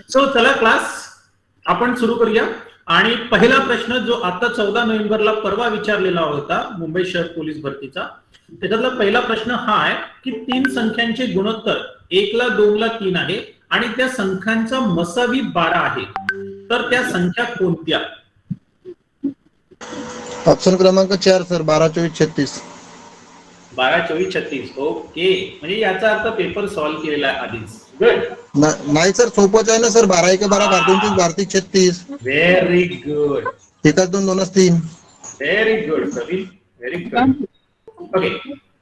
So चला class आपण सुरू करूया. आणि पहिला प्रश्न जो आता 14 नोव्हेंबरला परवा विचारलेला होता मुंबई शहर पोलीस भरतीचा, त्याच्यातला पहिला प्रश्न हा आहे की तीन संख्यांचे गुणोत्तर 1 ला 2 ला 3 आहे आणि त्या संख्यांचा मसावी 12 आहे, तर त्या संख्या कोणत्या? ऑप्शन क्रमांक 4 सर, 12, 24, 36. 12, 24, 36. ओके, म्हणजे याचा अर्थ पेपर सॉल्व्ह केलेला आहे आधीच. गुड. नाही सर, सोपंच आहे ना सर. 12 1 12, 12 2 12 36. Very good. एकाच 2 2 3. Very good Praveen, very good. Okay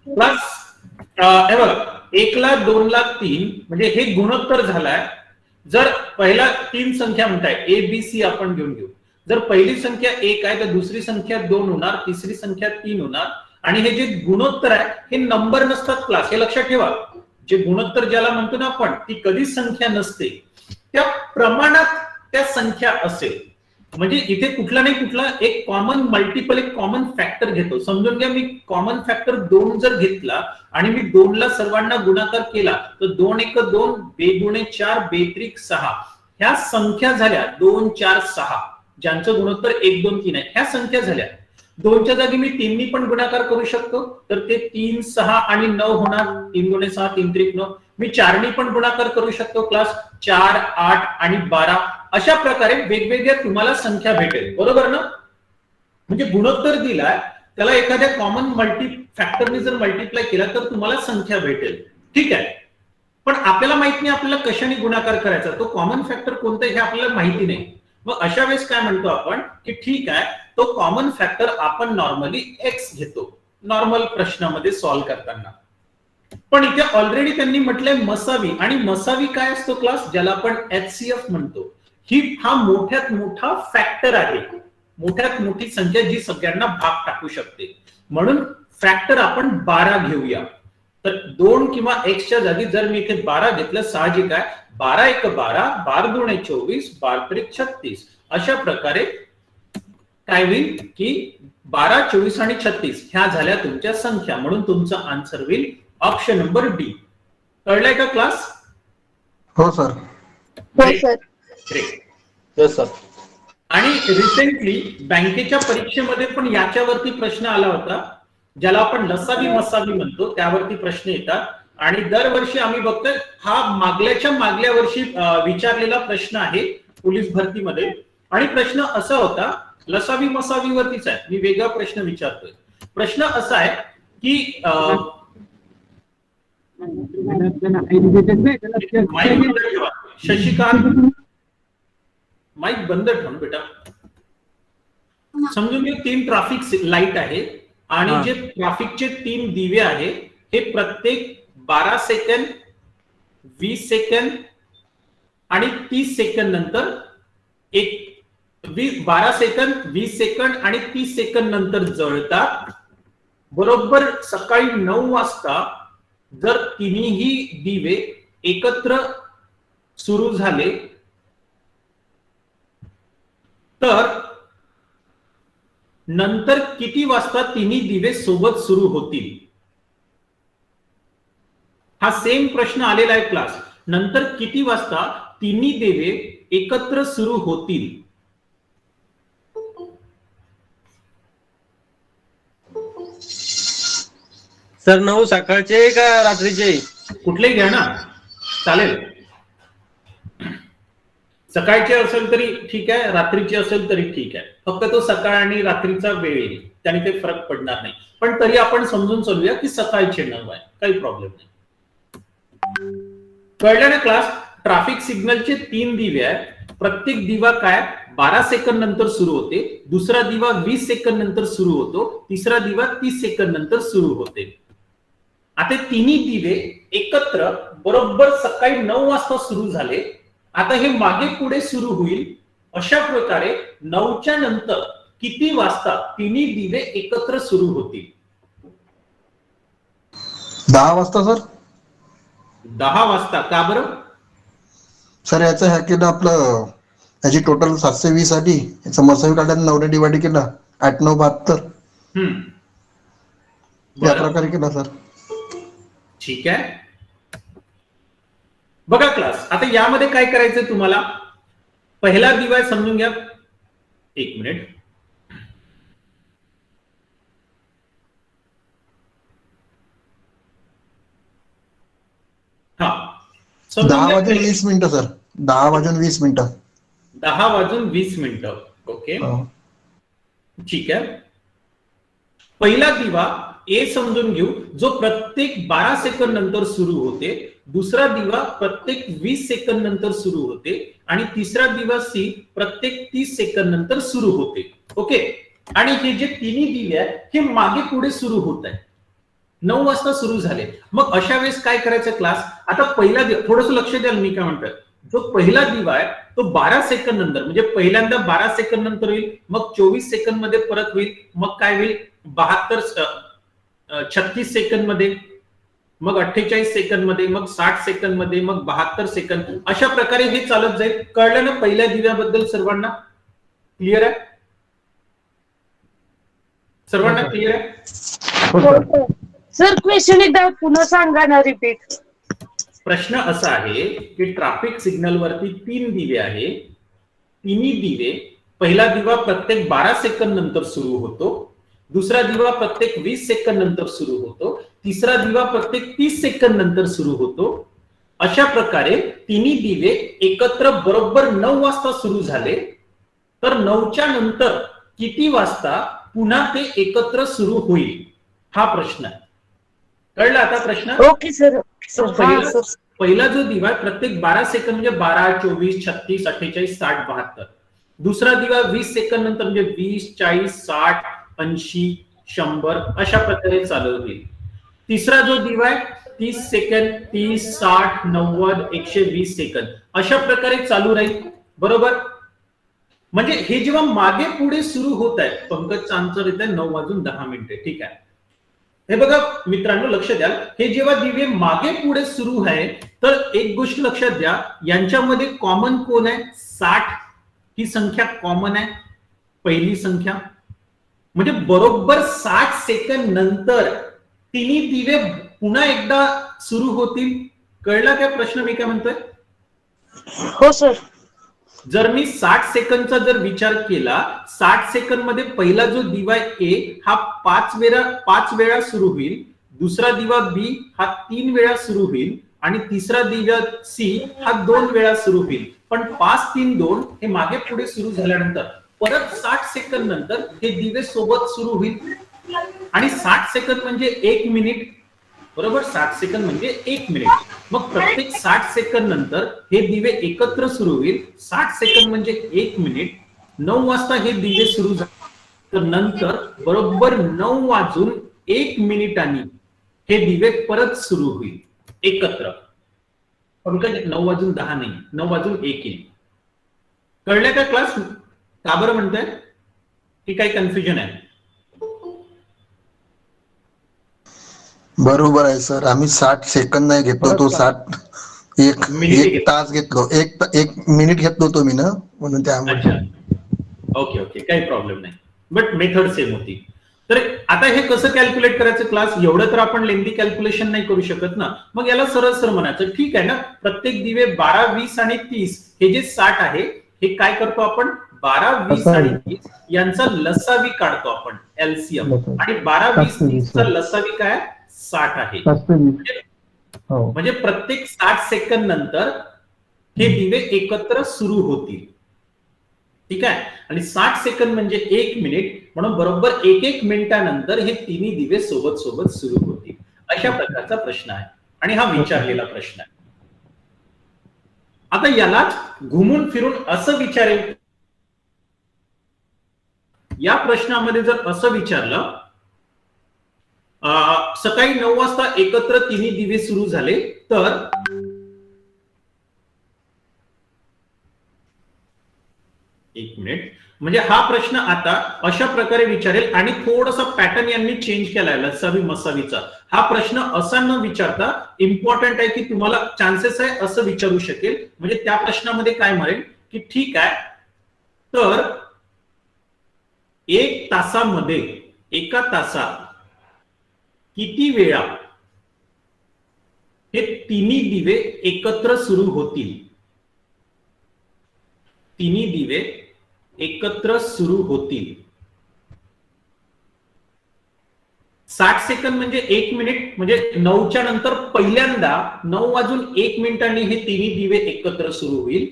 plus हे बघा, 1 ला 2 ला 3 म्हणजे हे गुणोत्तर झालाय. जर पहिला तीन संख्या म्हणताय ए बी सी आपण घेऊन घेऊ. जर पहिली संख्या 1 आहे तर दुसरी संख्या 2 होणार, तिसरी संख्या 3 होणार. आणि हे जे गुणोत्तर आहे हे नंबर नसतात क्लास, हे लक्षात ठेवा. जे गुणोत्तर ज्याला म्हणतो ना आपण, ती कधीच संख्या नसते, त्या प्रमाणात त्या संख्या असेल. म्हणजे इथे कुठला नाही कुठला एक कॉमन मल्टिपल, एक कॉमन फॅक्टर घेतो. समजून घ्या, मी कॉमन फॅक्टर 2 जर घेतला आणि मी 2 ला सर्वांना गुणाकार केला तर 2 1 2, बेगुणे 4, बेत्रिक 6 ह्या संख्या झाल्या. 2 4 6 ज्यांचं गुणोत्तर 1 2 3 आहे, ह्या संख्या झाल्या. 2च्या जागी मी 3नी पण गुणाकार करू शकतो, तर ते 3 6 आणि 9 होणार. 3 गुणे 6 3 त्रिक 9. मी 4नी पण गुणाकार करू शकतो क्लास, 4 8 आणि 12. अशा प्रकारे वेगवेगळ्या तुम्हाला संख्या भेटेल, बरोबर ना? म्हणजे गुणोत्तर दिलाय त्याला एखाद्या कॉमन मल्टी फॅक्टरने जर मल्टिप्लाय केला तर तुम्हाला संख्या भेटेल. ठीक आहे, पण आपल्याला माहित नाही आपल्याला कशाने गुणाकार करायचा, तो कॉमन फॅक्टर कोणता हे आपल्याला माहिती नाही. मग अशा वेळेस काय म्हणतो आपण की ठीक आहे, तो कॉमन फॅक्टर आपण नॉर्मली एक्स घेतो नॉर्मल प्रश्नामध्ये सॉल्व्ह करताना. पण इथे ऑलरेडी त्यांनी म्हटलंय मसावी, आणि मसावी काय असतो क्लास, ज्याला आपण HCF म्हणतो. हा मोठ्यात मोठा फॅक्टर आहे, मोठ्यात मोठी संख्या जी सगळ्यांना भाग टाकू शकते. म्हणून फॅक्टर आपण 12 घेऊया. तर 2 किंवा एक्सच्या जागी जर मी इथे 12 घेतलं, साहजिक आहे 12 1 12, 12 2 24, 12 त्रिक 36. अशा प्रकारे काय होईल की 12 24 आणि 36 ह्या झाल्या तुमच्या संख्या. म्हणून तुमचं आन्सर होईल ऑप्शन नंबर डी. कळलंय का क्लास? हो सर. हो सर. Yes sir. आणि रिसेंटली बँकेच्या परीक्षेमध्ये पण याच्यावरती प्रश्न आला होता, ज्याला आपण लसावी मसावी म्हणतो, त्यावरती प्रश्न येतात. आणि दरवर्षी आम्ही बघतोय हा मागल्या वर्षी विचारलेला प्रश्न आहे पोलीस भरतीमध्ये. आणि प्रश्न असा होता, लसावी मसावीवरतीच आहे, मी वेगळा प्रश्न विचारतोय. प्रश्न असा आहे की शशिकांत माईक बंद ठेवून बेटा. समजून घे 3 ट्रॅफिक लाईट आहे आणि जे ट्रॅफिकचे 3 दिवे आहे हे प्रत्येक 12 सेकंद, 20 सेकंद आणि 30 सेकंद नंतर 12 सेकंद, 20 सेकंद आणि 30 सेकंद नंतर जळतात. बरोबर सकाळी 9 वाजता जर तिन्ही दिवे एकत्र सुरू झाले तर नंतर किती वाजता तिन्ही दिवे सोबत सुरू होतील? हा सेम प्रश्न आलेला आहे क्लास. नंतर किती वाजता तिन्ही दिवे एकत्र सुरू होतील? सर 9 सकाळचे का रात्रीचे? कुठलेही घ्या ना, चालेल. सकाळचे असेल तरी ठीक आहे, रात्रीचे असेल तरी ठीक आहे. फक्त तो सकाळ आणि रात्रीचा वेळ येईल, त्याने काही फरक पडणार नाही. पण तरी आपण समजून चालूया की सकाळचे 9 आहे, काही प्रॉब्लेम नाही. कळलं ना क्लास? ट्रॅफिक सिग्नलचे 3 दिवे आहेत. प्रत्येक दिवा काय 12 सेकंद नंतर सुरू होते, दुसरा दिवा 20 सेकंद नंतर सुरू होतो, तिसरा दिवा 30 सेकंद नंतर सुरू होते. आता तिन्ही दिवे एकत्र बरोबर सकाळी 9 वाजता सुरू झाले. आता हे मागे पुढे सुरू होईल. अशा प्रकारे 9च्या नंतर किती वाजता तिन्ही दिवे एकत्र सुरू होतील? 10 वाजता सर. 10 वाजता. का बरं सर? याचं ह्या केलं आपलं, याची टोटल 720 आली, याचा मसावी काढल्यानं 9 ने डिवाइड केला, 8 9 72. या प्रकारे केला सर. ठीक आहे. बघा क्लास, आता यामध्ये काय करायचंय तुम्हाला, पहिला दिवा समजून घ्या. एक मिनिट. हा, 10 वाजून 20 मिनिटं सर. 10 वाजून 20 मिनिटं. 10 वाजून 20 मिनिटं. ओके, ठीक आहे. पहिला दिवा ए समजून घेऊ, जो प्रत्येक 12 सेकंद नंतर सुरू होते. दुसरा दिवा प्रत्येक 20 सेकंद नंतर सुरू होते आणि तिसरा दिवा सी प्रत्येक 30 सेकंद नंतर सुरू होते. ओके, आणि हे जे तिन्ही दिवे आहेत हे मागे पुढे सुरू होत आहे. 9 वाजता सुरू झाले. मग अशा वेळेस काय करायचं क्लास, आता पहिला दिवा, थोडंसं लक्ष द्याल मी काय म्हणतोय, जो पहिला दिवा आहे तो 12 सेकंद नंतर, म्हणजे पहिल्यांदा 12 सेकंद नंतर होईल, मग 24 सेकंद मध्ये परत होईल, मग काय होईल 36 सेकंद मध्ये, मग 48 सेकंद मध्ये, मग 60 सेकंद मध्ये, मग 72 सेकंद. अशा प्रकारे हे चालत जाईल. कळलं ना पहिल्या दिव्याबद्दल सर्वांना? क्लिअर आहे? सर्वांना क्लिअर आहे? सर क्वेश्चन एकदा पुन्हा सांगा ना, रिपीट. प्रश्न असा आहे की ट्रॅफिक सिग्नल वरती 3 दिवे आहे. तिन्ही दिवे, पहिला दिवा प्रत्येक 12 सेकंद नंतर सुरू होतो, दुसरा दिवा प्रत्येक 20 सेकंद नंतर सुरू होतो, तिसरा दिवा प्रत्येक 30 सेकंद नंतर सुरू होतो. अशा प्रकारे तिन्ही दिवे एकत्र बरोबर 9 वाजता सुरू झाले, तर 9च्या नंतर किती वाजता पुन्हा ते एकत्र सुरू होईल, हा प्रश्न आहे. कळलं आता प्रश्न? Okay sir. पहिला जो दिवा प्रत्येक 12 सेकंद म्हणजे 12, 24, 36, 48, 60, 72. दुसरा दिवा 20 सेकंद नंतर म्हणजे 20, 40, 60, 80, 100 अशा प्रकारे चालू होईल. तिसरा जो दिवा आहे 30 सेकंद, 30, 60, 90, 120 सेकंद अशा प्रकारे चालू राहील. बरोबर? म्हणजे हे जेव्हा मागे पुढे सुरू होत आहे, पंकजचं आन्सर येत आहे 9:10. ठीक आहे. हे बघा मित्रांनो, लक्ष द्या, हे जेव्हा दिवे मागे पुढे सुरू आहे, तर एक गोष्ट लक्षात द्या, यांच्यामध्ये कॉमन कोण आहे? 60 ही संख्या कॉमन आहे, पहिली संख्या. म्हणजे बरोबर 60 सेकंद नंतर तिन्ही दिवे पुन्हा एकदा सुरू होतील. कळला काय प्रश्न मी काय म्हणतोय? हो सर. जर मी 60 सेकंदचा जर विचार केला, 60 सेकंद मध्ये पहिला जो दिवा ए हा 5 वेळा सुरू होईल, दुसरा दिवा बी हा 3 वेळा सुरू होईल आणि तिसरा दिवा सी हा 2 वेळा सुरू होईल. पण 5, 3, 2 हे मागे पुढे सुरू झाल्यानंतर परत 60 सेकंद नंतर हे दिवे सोबत सुरू होईल. आणि 60 सेकंद म्हणजे 1 मिनिट. बरोबर? 60 सेकंद म्हणजे 1 मिनिट. मग प्रत्येक 60 सेकंद नंतर हे दिवे एकत्र सुरू होईल. 60 सेकंद म्हणजे 1 मिनिट. 9 वाजता हे दिवे सुरू झाले, तर नंतर बरोबर 9:01 हे दिवे परत सुरू होईल एकत्र. पंकज 9:10 नाही, 9:01. कळलं का क्लास? का बरं म्हणताय? की काही कन्फ्युजन आहे? बरोबर आहे सर. आम्ही 60 सेकंद नाही घेतलो, तो एक तास घेतलो, एक मिनिट घेतलो तो मी ना, म्हणून त्यामुळे. ओके ओके, काही प्रॉब्लेम नाही, बट मेथड सेम होती. तर आता हे कसं कॅल्क्युलेट करायचं क्लास? एवढं तर आपण लेंदी कॅल्क्युलेशन नाही करू शकत ना. मग याला सरळ सरळ म्हणायचं, ठीक आहे ना, प्रत्येक दिवे 12, 20 आणि 30 हे जे 60 आहे, हे काय करतो आपण? 12, 20 आणि 30 यांचा लसावी काढतो आपण, एलसीएम. आणि 12, 20, 30 चा लसावी काय? 60 आहे. म्हणजे प्रत्येक 60 सेकंद नंतर हे दिवे एकत्र सुरू होतील. ठीक आहे. आणि 60 सेकंद म्हणजे 1 मिनिट, म्हणून बरोबर 1 मिनिटानंतर हे तिन्ही दिवे सोबत सोबत सुरू होतील. अशा प्रकारचा प्रश्न आहे आणि हा विचारलेला प्रश्न आहे. आता याला घुमून फिरून असं विचारेल, या प्रश्नामध्ये जर असं विचारलं, सकाळी 9 वाजता एकत्र तिन्ही दिवे सुरू झाले, तर एक मिनिट, म्हणजे हा प्रश्न आता अशा प्रकारे विचारेल आणि थोडासा पॅटर्न यांनी चेंज केलाय लसावी मसावीचा. हा प्रश्न असा न विचारता इम्पॉर्टंट आहे की तुम्हाला चान्सेस आहे असं विचारू शकेल. म्हणजे त्या प्रश्नामध्ये काय म्हणेल की ठीक आहे, तर 1 तासामध्ये, एका तासात किती वेळा हे तिन्ही दिवे एकत्र सुरू होतील. तिन्ही दिवे एकत्र सुरू होतील. 60 सेकंद म्हणजे 1 मिनिट, म्हणजे 9च्या नंतर पहिल्यांदा 9:01 हे तिन्ही दिवे एकत्र सुरू होईल.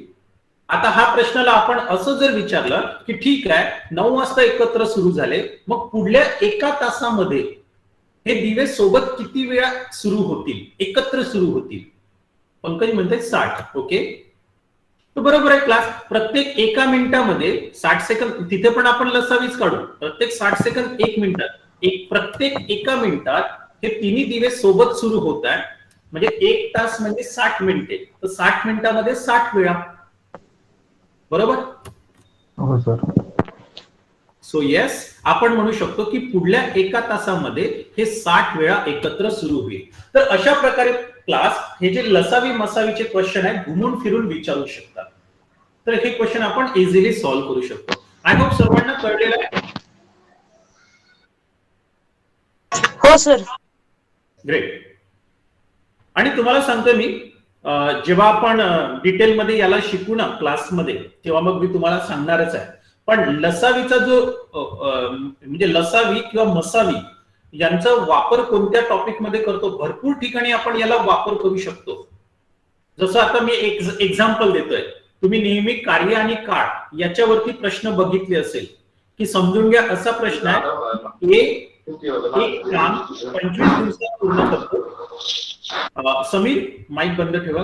आता हा प्रश्नाला आपण असं जर विचारलं की ठीक आहे 9 वाजता एकत्र सुरू झाले, मग पुढल्या 1 तासामध्ये हे दिवे सोबत किती वेळा सुरू होतील, एकत्र सुरू होतील? पंकज म्हणते 60. ओके, तर बरोबर आहे क्लास. प्रत्येक 1 मिनिटामध्ये 60 सेकंद, तिथे पण आपण लसावीच काढू. प्रत्येक 60 सेकंद 1 मिनिटात, प्रत्येक 1 मिनिटात हे तिन्ही दिवे सोबत सुरू होत आहे, म्हणजे 1 तास म्हणजे 60 मिनिटे. तर 60 मिनिटामध्ये 60 वेळा. बरोबर? हो सर. सो येस, आपण म्हणू शकतो की पुढल्या 1 तासामध्ये हे 60 वेळा एकत्र सुरू होईल. तर अशा प्रकारे क्लास हे जे लसावी मसावीचे क्वेश्चन आहेत घुमून फिरून विचारू शकतात. तर हे क्वेश्चन आपण इझिली सॉल्व्ह करू शकतो. आय होप सर्वांना कळलेलं आहे. हो सर. ग्रेट. आणि तुम्हाला सांगतो मी, जेव्हा आपण डिटेलमध्ये याला शिकू ना क्लासमध्ये, तेव्हा मग मी तुम्हाला सांगणारच आहे. पण लसावीचा जो म्हणजे लसावी किंवा मसावी यांचा वापर कोणत्या टॉपिक मध्ये करतो, भरपूर ठिकाणी आपण याला वापर करू शकतो. जसं आता मी एक एक्झाम्पल देतोय. तुम्ही नेहमी कार्य आणि काळ याच्यावरती प्रश्न बघितले असेल की समजून घ्या. असा प्रश्न आहे, एक काम 25 दिवसात पूर्ण करतो. समीर माईक बंद ठेवा.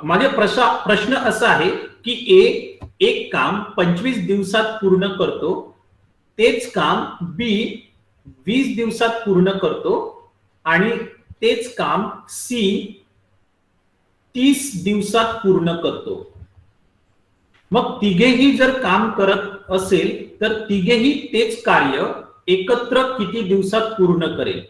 माझे प्रश्न असा आहे की एक काम 25 दिवसात पूर्ण करतो, तेच काम बी 20 दिवसात पूर्ण करतो आणि तेच काम सी 30 दिवसात पूर्ण करतो. मग तिघेही जर काम करत असेल तर तिघेही तेच कार्य एकत्र किती दिवसात पूर्ण करेल?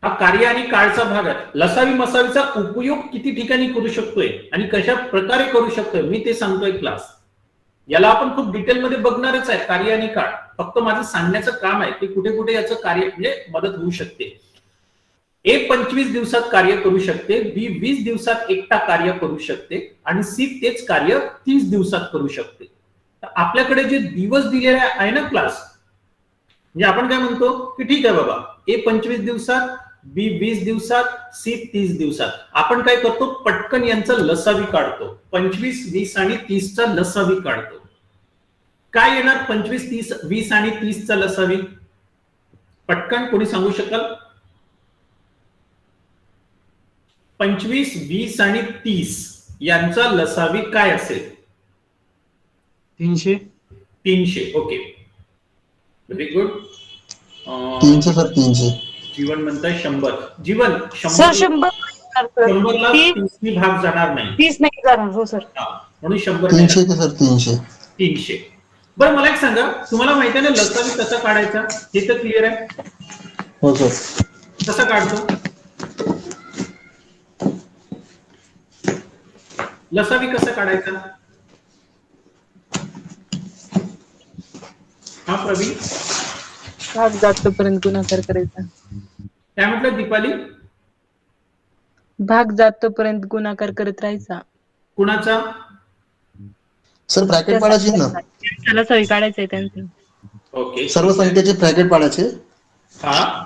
हा कार्य आणि काळचा भाग आहे. लसावी मसावीचा उपयोग किती ठिकाणी करू शकतोय आणि कशा प्रकारे करू शकतोय मी ते सांगतोय क्लास. याला आपण खूप डिटेलमध्ये बघणारच आहे, कार्य आणि काळ. फक्त माझं सांगण्याचं काम आहे की कुठे कुठे याचं कार्य म्हणजे मदत होऊ शकते. ए 25 दिवसात कार्य करू शकते, बी 20 दिवसात एकटा कार्य करू शकते आणि सी तेच कार्य 30 दिवसात करू शकते. तर आपल्याकडे जे दिवस दिलेले आहे ना क्लास, म्हणजे आपण काय म्हणतो की ठीक आहे बाबा, ए 25 दिवसात, बी 20 दिवसात, सी 30 दिवसात. आपण काय करतो, पटकन यांचा लसावी काढतो. 25, 20 आणि 30 चा लसावी काढतो. काय येणार 25, 30, 20 आणि 30 चा लसावी? पटकन कोणी सांगू शकाल? 25, 20 आणि 30 यांचा लसावी काय असेल? 300. 300. Okay, very good. 300 सर, 300. जीवन म्हणताय 100. जीवन सर 100 100ला 30 भाग जाणार नाही. 30 नाही जाणार. हो सर. म्हणून 100 300 ते सर 300. 300. बरं मला एक सांगा, तुम्हाला माहिती आहे ना लसावी कसा काढायचा? हे तर क्लिअर आहे. हो सर. कसा काढतो लसावी, कसा काढायचा? हा प्रवीण, भाग जातोपर्यंत गुणाकार करायचा. काय म्हटलं दीपाली? भाग जातोपर्यंत गुणाकार करत राहायचा. कुणाचा? सर ब्रॅकेट पाडायचे ना, त्याला सवय काढायचंय त्यांचं. ओके, सर्व संख्येचे ब्रॅकेट पाडायचे. हा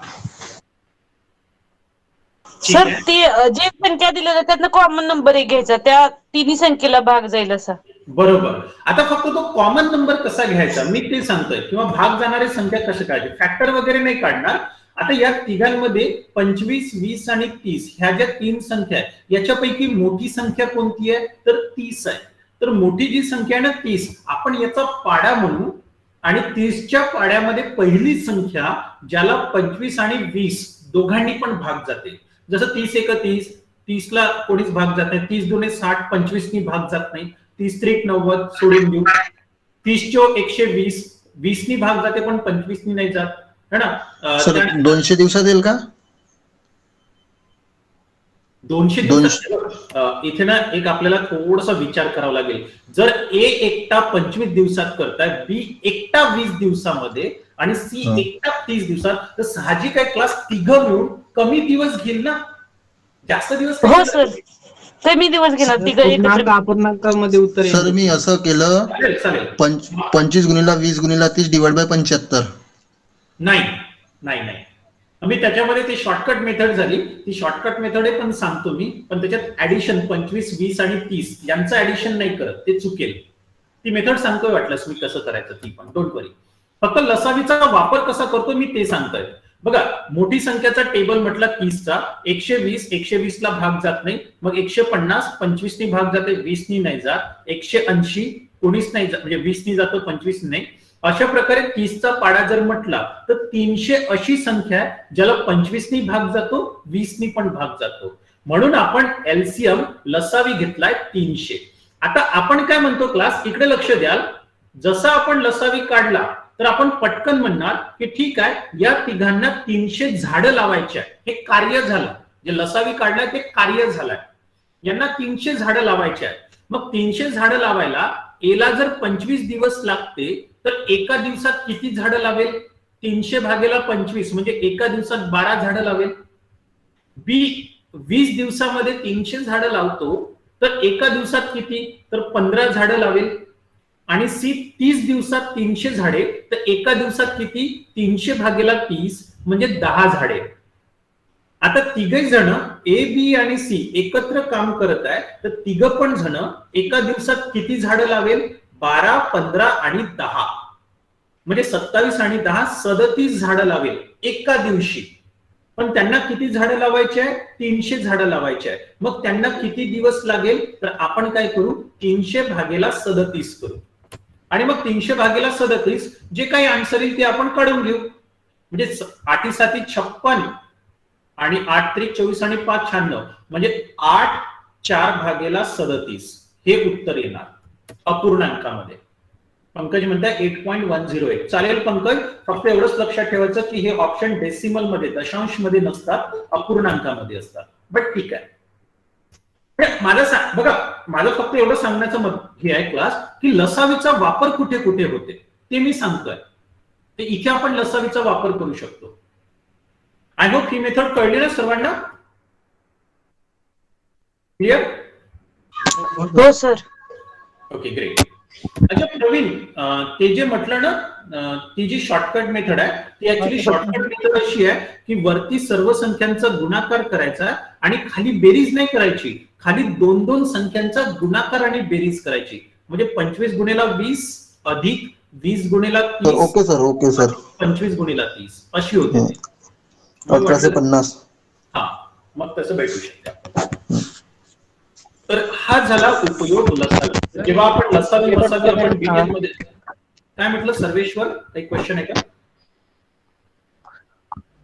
सर ते जे संख्या दिलेल्या त्यातनं कॉमन नंबर एक घ्यायचा, त्या तिन्ही संख्येला भाग जाईल असा. बरोबर. आता फक्त तो कॉमन नंबर कसा घ्यायचा मी ते सांगतोय, किंवा भाग जाणारी संख्या कशी काढायची, फॅक्टर वगैरे नाही काढणार. आता या तिघांमध्ये 25, 20 आणि 30 ह्या ज्या 3 संख्या आहेत याच्यापैकी मोठी संख्या कोणती आहे? तर 30 आहे. तर मोठी जी संख्या आहे ना 30, आपण याचा पाडा म्हणू आणि 30च्या पाड्यामध्ये पहिली संख्या ज्याला 25 आणि 20 दोघांनी पण भाग जाते. जसं 30 एक 30, 30 ला कोणीच भाग जात नाही. 30 दुने 60, 25 नी भाग जात नाही. 30 त्रिक 90 सोडून देऊ. 30 चोक 120, 20 नी भाग जाते पण 25 नी नाही जात है ना. सर 200 दिवसात येईल का? 200 दिवसात इथे ना एक आपल्याला थोडासा विचार करावा लागेल. जर ए एकटा 25 दिवसात करताय, बी एकटा 20 दिवसामध्ये आणि सी हा. एकटा 30 दिवसात, तर साहजिक आहे क्लास तिघं मिळून कमी दिवस घेईल ना, जास्त दिवस हो नाही सर, घेणार. कमी दिवस घेणार तिघं एकत्र. अपूर्णांकामध्ये उत्तर सर येईल. मी असं केलं, चालेल चालेल. 25 गुणिला 20 गुणिला 30 डिवाइड बाय 75. नाही नाही नाही, मी त्याच्यामध्ये ती शॉर्टकट मेथड झाली, ती शॉर्टकट मेथड आहे पण सांगतो मी, पण त्याच्यात ऍडिशन 25, 20 आणि 30 यांचं ऍडिशन नाही करत, ते चुकेल. ती मेथड सांगतोय वाटलंस मी कसं करायचं, ती पण डोंट वरी. फक्त लसावीचा वापर कसा करतो मी ते सांगतोय. बघा, मोठी संख्याचा टेबल म्हटला 30चा, 120 120 ला भाग जात नाही, मग 150 25 नी भाग जाते, 20 नी नाही जात, 180 19 नाही जात, म्हणजे 20 नी जातो 25 नाही. अशा प्रकारे 30चा पाडा जर म्हटला तर 300 अशी संख्या आहे ज्याला 25 नी भाग जातो, 20 नी पण भाग जातो. म्हणून आपण एलसीएम लसावी घेतलाय 300. आता आपण काय म्हणतो क्लास, इकडे लक्ष द्याल, जसा आपण लसावी काढला तर आपण पटकन म्हणणार की ठीक आहे, या तिघांना 300 झाडं लावायची आहे. हे कार्य झालं, जे लसावी काढलाय ते कार्य झालंय. यांना 300 झाडं लावायची आहेत. मग 300 झाडं लावायला एला जर 25 दिवस लागते तर एका दिवसात किती झाडं लावेल? 300 भागेला 25 म्हणजे एका दिवसात 12 झाडं लावेल. बी 20 दिवसामध्ये 300 झाडं लावतो तर एका दिवसात किती? तर 15 झाडं लावेल. आणि सी 30 दिवसात 300 झाडे, तर एका दिवसात किती? 300 भागेला 30 म्हणजे 10 झाडे. आता तिघे जण ए, बी आणि सी एकत्र काम करत आहे, तर तिघं पण जण एका दिवसात किती झाडं लावेल? 12, 15 आणि 10 म्हणजे 27 आणि 10 37 झाडं लावेल एका दिवशी. पण त्यांना किती झाडं लावायची आहे? 300 झाडं लावायची आहे. मग त्यांना किती दिवस लागेल? तर आपण काय करू? 300 भागेला 37 करू, आणि मग 300 भागेला 37 जे काही आन्सर येईल ते आपण काढून घेऊ. म्हणजे 8 7 56 आणि 8 3 24 आणि 5 96 म्हणजे 8 4 भागेला 37 हे उत्तर येणार अपूर्णांकामध्ये. पंकज म्हणताय 8.108. चालेल पंकज, फक्त एवढंच लक्षात ठेवायचं की हे ऑप्शन डेसिमल मध्ये, दशांश मध्ये नसतात, अपूर्णांकामध्ये असतात. बट ठीक आहे. बघा, माझं फक्त एवढं सांगण्याचं हे आहे क्लास की लसावीचा वापर कुठे कुठे होते ते मी सांगतोय. ते इथे आपण लसावीचा वापर करू शकतो. आय होप ही मेथड कळली ना सर्वांना? क्लिअर? हो सर. Okay great. अच्छा प्रवीण, ते जे म्हटलं ना, ती जी शॉर्टकट मेथड आहे ती ऍक्च्युली शॉर्टकट मेथड अशी आहे की वरती सर्व संख्यांचा गुणाकार करायचा आणि खाली बेरीज नाही करायची, खाली 2 संख्यांचा गुणाकार आणि बेरीज करायची. म्हणजे 25 गुणिला 20 अधिक 20 गुणिला 30. Okay sir, okay sir. 25 गुणिला 30 अशी होती. 1850. हा, मग तसं भेटू शकते. तर हा झाला उपयोग लसावी. जेव्हा आपण लसावी आपण डिटेल मध्ये, काय म्हटलं सर्वेश्वर, काही क्वेश्चन आहे का?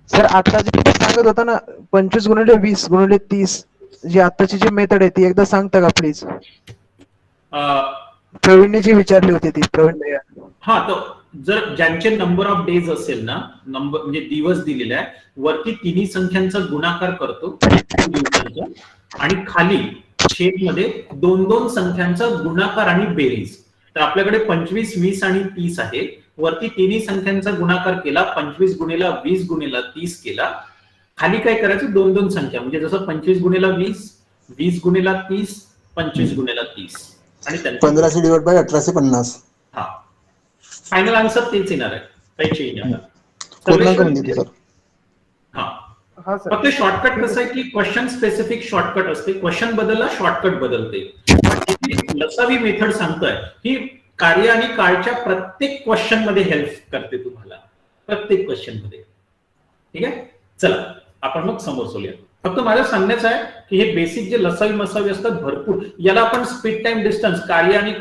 सर आता जे सांगत होता ना 25 गुणिले 20 गुणिले 30, जी आताची जी मेथड आहे ती एकदा सांगता का प्लीज? प्रवीणने जी विचारली होती ती, प्रवीण भैया. हा, तर जर ज्यांचे नंबर ऑफ डेज असेल ना, नंबर म्हणजे दिवस दिलेले आहे, वरती तिन्ही संख्यांचा गुणाकार करतो आणि खाली छेद मध्ये 2 संख्यांचा गुणाकार आणि बेरीज. तर आपल्याकडे 25 20 आणि 30 आहे, वरती तिन्ही संख्यांचा गुणाकार केला, 25 गुणिला 20 गुणिला 30 केला. खाली काय करायचं? 2 संख्या, म्हणजे जसं 25 गुणिला 20 20 गुणिला 30 25 गुणिला 30 आणि 1500 डिवाइड बाय 1850. हा, फायनल आन्सर तेच येणार आहे, काही चेंज नाही. पूर्णांक म्हणजे सर. हा, फक्त शॉर्टकट कसं आहे की क्वेश्चन स्पेसिफिक शॉर्टकट असते, क्वेश्चन बदलला शॉर्टकट बदलते. लसावी मेथड सांगतोय ही कार्य आणि काळच्या प्रत्येक क्वेश्चन मध्ये हेल्प करते तुम्हाला, प्रत्येक क्वेश्चन मध्ये. ठीक आहे, चला आपण मग समोर चलूया. फक्त मला सांगण्याचं आहे की हे बेसिक जे लसावी मसावी असतात भरपूर, याला आपण स्पीड टाइम डिस्टन्स, कार्य आणि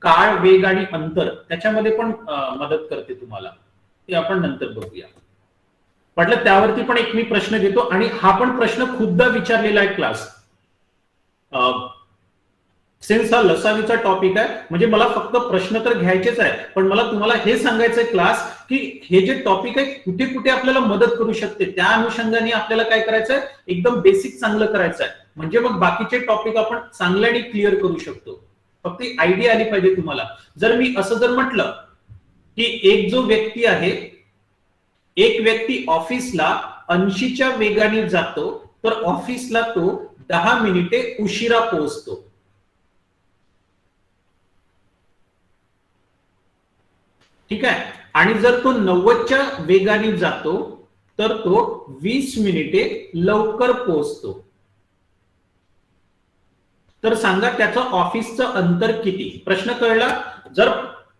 काळ वेग आणि अंतर, त्याच्यामध्ये पण मदत करते तुम्हाला. ते आपण नंतर बघूया. म्हटलं त्यावरती पण एक मी प्रश्न घेतो, आणि हा पण प्रश्न खूपदा विचारलेला आहे क्लास. सिन्स हा लसावीचा टॉपिक आहे, म्हणजे मला फक्त प्रश्न तर घ्यायचेच आहे, पण मला तुम्हाला हे सांगायचंय क्लास की हे जे टॉपिक आहे कुठे कुठे आपल्याला मदत करू शकते, त्या अनुषंगाने आपल्याला काय करायचंय, एकदम बेसिक चांगलं करायचं आहे. म्हणजे मग बाकीचे टॉपिक आपण चांगल्याने क्लिअर करू शकतो. फक्त आयडिया आली पाहिजे तुम्हाला. जर मी असं जर म्हटलं की एक जो व्यक्ती आहे, एक व्यक्ती ऑफिसला 80च्या वेगाने जातो, तर ऑफिसला तो 10 मिनिटे उशिरा पोहोचतो. ठीक आहे. आणि जर तो 90च्या वेगाने जातो तर तो 20 मिनिटे लवकर पोहोचतो. तर सांगा त्याचं ऑफिसचं अंतर किती? प्रश्न कळला? जर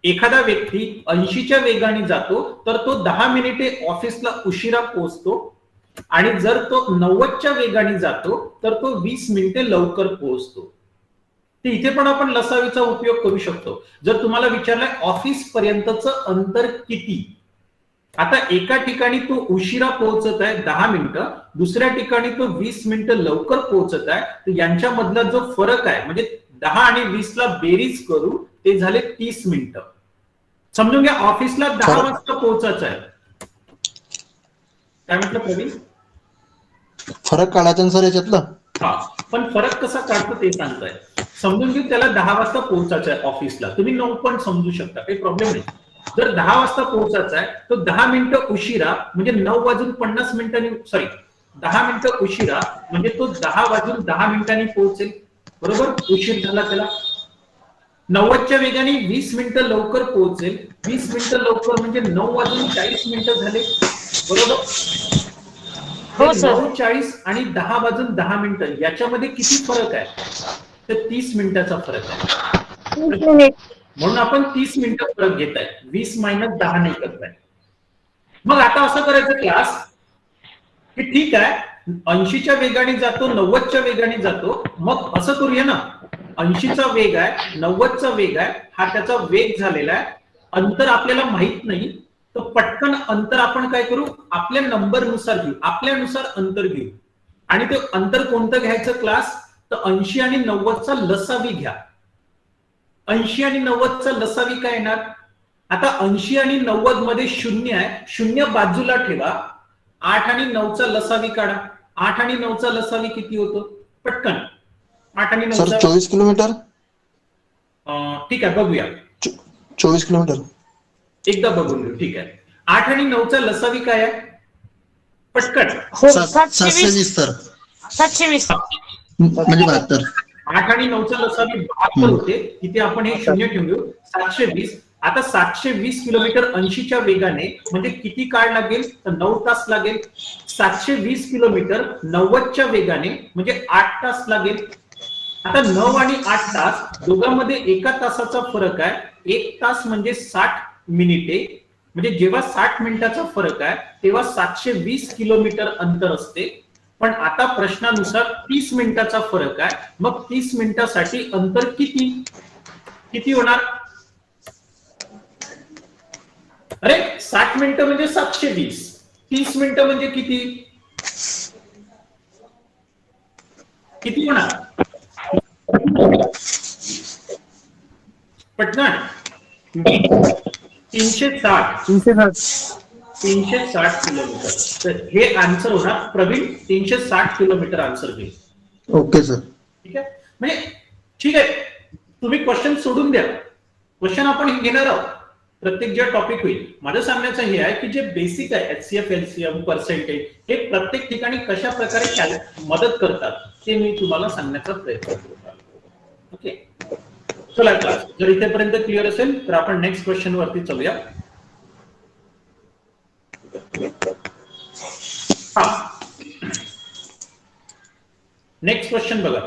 एखादा व्यक्ती 80च्या वेगाने जातो तर तो 10 मिनिटे ऑफिसला उशिरा पोहोचतो, आणि जर तो 90च्या वेगाने जातो तर तो 20 मिनिटे लवकर पोहोचतो. तर इथे पण आपण लसावीचा उपयोग करू शकतो. जर तुम्हाला विचारलंय ऑफिस पर्यंतचं अंतर किती, आता एका ठिकाणी तो उशिरा पोहोचत आहे 10 मिनिटं, दुसऱ्या ठिकाणी तो 20 मिनिटं लवकर पोहोचत आहे, तर यांच्यामधला जो फरक आहे म्हणजे 10 आणि 20 ला बेरीज करू ते झाले 30 मिनिटं. समजून घ्या ऑफिसला 10 वाजता पोहोचायचं आहे. काय म्हटलं प्रवीण? फरक काढायचा ना सर याच्यातलं? हा, पण फरक कसा काढतो ते सांगताय. समजून घेऊ त्याला 10 वाजता पोहोचायचं आहे ऑफिसला, तुम्ही 9 पण समजू शकता, काही प्रॉब्लेम नाही. जर 10 वाजता पोहोचायचा आहे तो 10 मिनिटं उशिरा म्हणजे 9:50 मिनिटांनी, सॉरी 10 मिनिटं उशिरा म्हणजे तो 10:10 मिनिटांनी पोहोचेल. बरोबर, उशीर झाला त्याला. 90च्या वेगाने 20 मिनिटं लवकर पोहोचेल. 20 मिनिटं लवकर म्हणजे 9:40 मिनिटं झाले. बरोबर, हो सर. 9:40 आणि 10:10 मिनिटं याच्यामध्ये किती फरक आहे? तर 30 मिनिटाचा फरक आहे. म्हणून आपण 30 मिनिटं फरक घेत आहे, 20 मायनस 10 नाही करताय. मग आता असं करायचं क्लास की ठीक आहे 80च्या वेगाने जातो, 90च्या वेगाने जातो, मग असं करूया ना, 80चा वेग आहे, 90चा वेग आहे, हा त्याचा वेग झालेला आहे, अंतर आपल्याला माहित नाही, तर पटकन अंतर आपण काय करू, आपल्या नंबरनुसार घेऊ, आपल्यानुसार अंतर घेऊ. आणि ते अंतर कोणतं घ्यायचं क्लास, तर 80 आणि 90चा लसावी घ्या. 80 आणि 90चा लसावी काय येणार? आता 80 आणि 90 मध्ये 0 आहे, 0 बाजूला ठेवा. 8 आणि 9चा लसावी काढा. 8 आणि 9चा लसावी किती होतो? पटकन 8 आणि 9 सर 24 किलोमीटर. ठीक आहे, बघूया. 24 किलोमीटर एकदा बघून घेऊ. ठीक आहे, 8 आणि 9चा लसावी काय आहे? पटकन. 720 सर. 720 म्हणजे 72. 8 आणि 9चा लसावी 72 होते, तिथे आपण हे 0 ठेवून घेऊ. 720. आता 720 किलोमीटर 80च्या वेगाने म्हणजे किती काळ लागेल, तर 9 तास लागेल. 720 किलोमीटर 90च्या वेगाने म्हणजे 8 तास लागेल. आता 9 आणि 8 तास दोघांमध्ये 1 तासाचा फरक आहे. 1 तास म्हणजे 60 मिनिटे, म्हणजे जेव्हा 60 मिनिटाचा फरक आहे तेव्हा 720 किलोमीटर अंतर असते. पण आता प्रश्नानुसार 30 मिनिटाचा फरक आहे, मग 30 मिनिटासाठी अंतर किती किती होणार? अरे 60 मिनिटं म्हणजे 720, 30 मिनिटं म्हणजे किती किती होणार? पटकन 360 किलोमीटर. तर हे आन्सर होणार प्रवीण, 360 किलोमीटर आन्सर घेईल. Okay sir. ठीक आहे, म्हणजे ठीक आहे, तुम्ही क्वेश्चन सोडून द्या, क्वेश्चन आपण घेणार आहोत प्रत्येक जे टॉपिक होईल. माझं सांगण्याचं हे आहे की जे बेसिक आहे HCF, LCM, पर्सेंटेज, हे प्रत्येक ठिकाणी कशा प्रकारे मदत करतात ते मी तुम्हाला सांगण्याचा प्रयत्न करतो. ओके, चला क्लास, जर इथेपर्यंत क्लिअर असेल तर आपण नेक्स्ट क्वेश्चन वरती चलूया. नेक्स्ट क्वेश्चन बघा.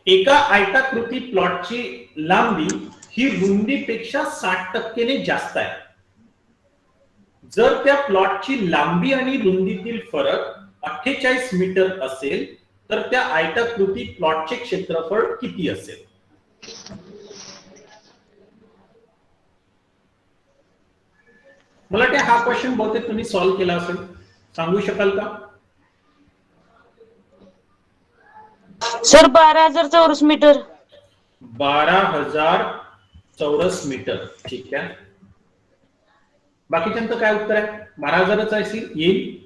एका आयताकृती प्लॉटची लांबी ही रुंदीपेक्षा 60% ने जास्त आहे. जर त्या प्लॉटची लांबी आणि रुंदीतील फरक 48 मीटर असेल तर त्या आयताकृती प्लॉटचे क्षेत्रफळ किती असेल? मला वाटते हा क्वेश्चन बहुतेक तुम्ही सॉल्व्ह केला असेल, सांगू शकाल का? सर 12,000 चौरस मीटर. 12,000 चौरस मीटर. ठीक आहे, बाकीच्यांचं काय उत्तर आहे? 12,000च येईल.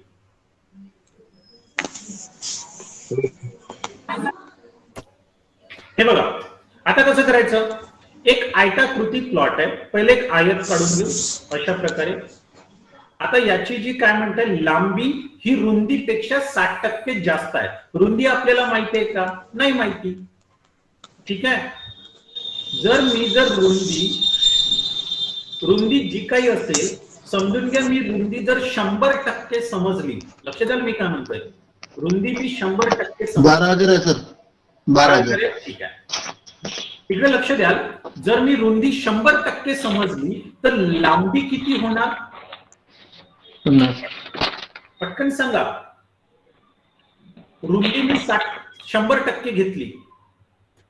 हे बघा, आता कसं करायचं, एक आयताकृती प्लॉट आहे. पहिले एक आयत काढून घेऊ अशा प्रकारे. आता याची जी काय म्हणताय लांबी ही रुंदीपेक्षा 60% जास्त आहे. रुंदी आपल्याला माहिती आहे का? नाही माहिती. ठीक आहे. जर रुंदी जी काही असेल, समजून घ्या मी रुंदी जर 100% समजली, लक्षात आलं मी काय म्हणतोय, रुंदी मी 100% समजली. 12,000 आहे सर. 12,000. ठीक आहे. इकडे लक्ष द्याल, जर मी रुंदी 100% समजली तर लांबी किती होणार? पटकन सांगा. रुंदी मी 100% घेतली,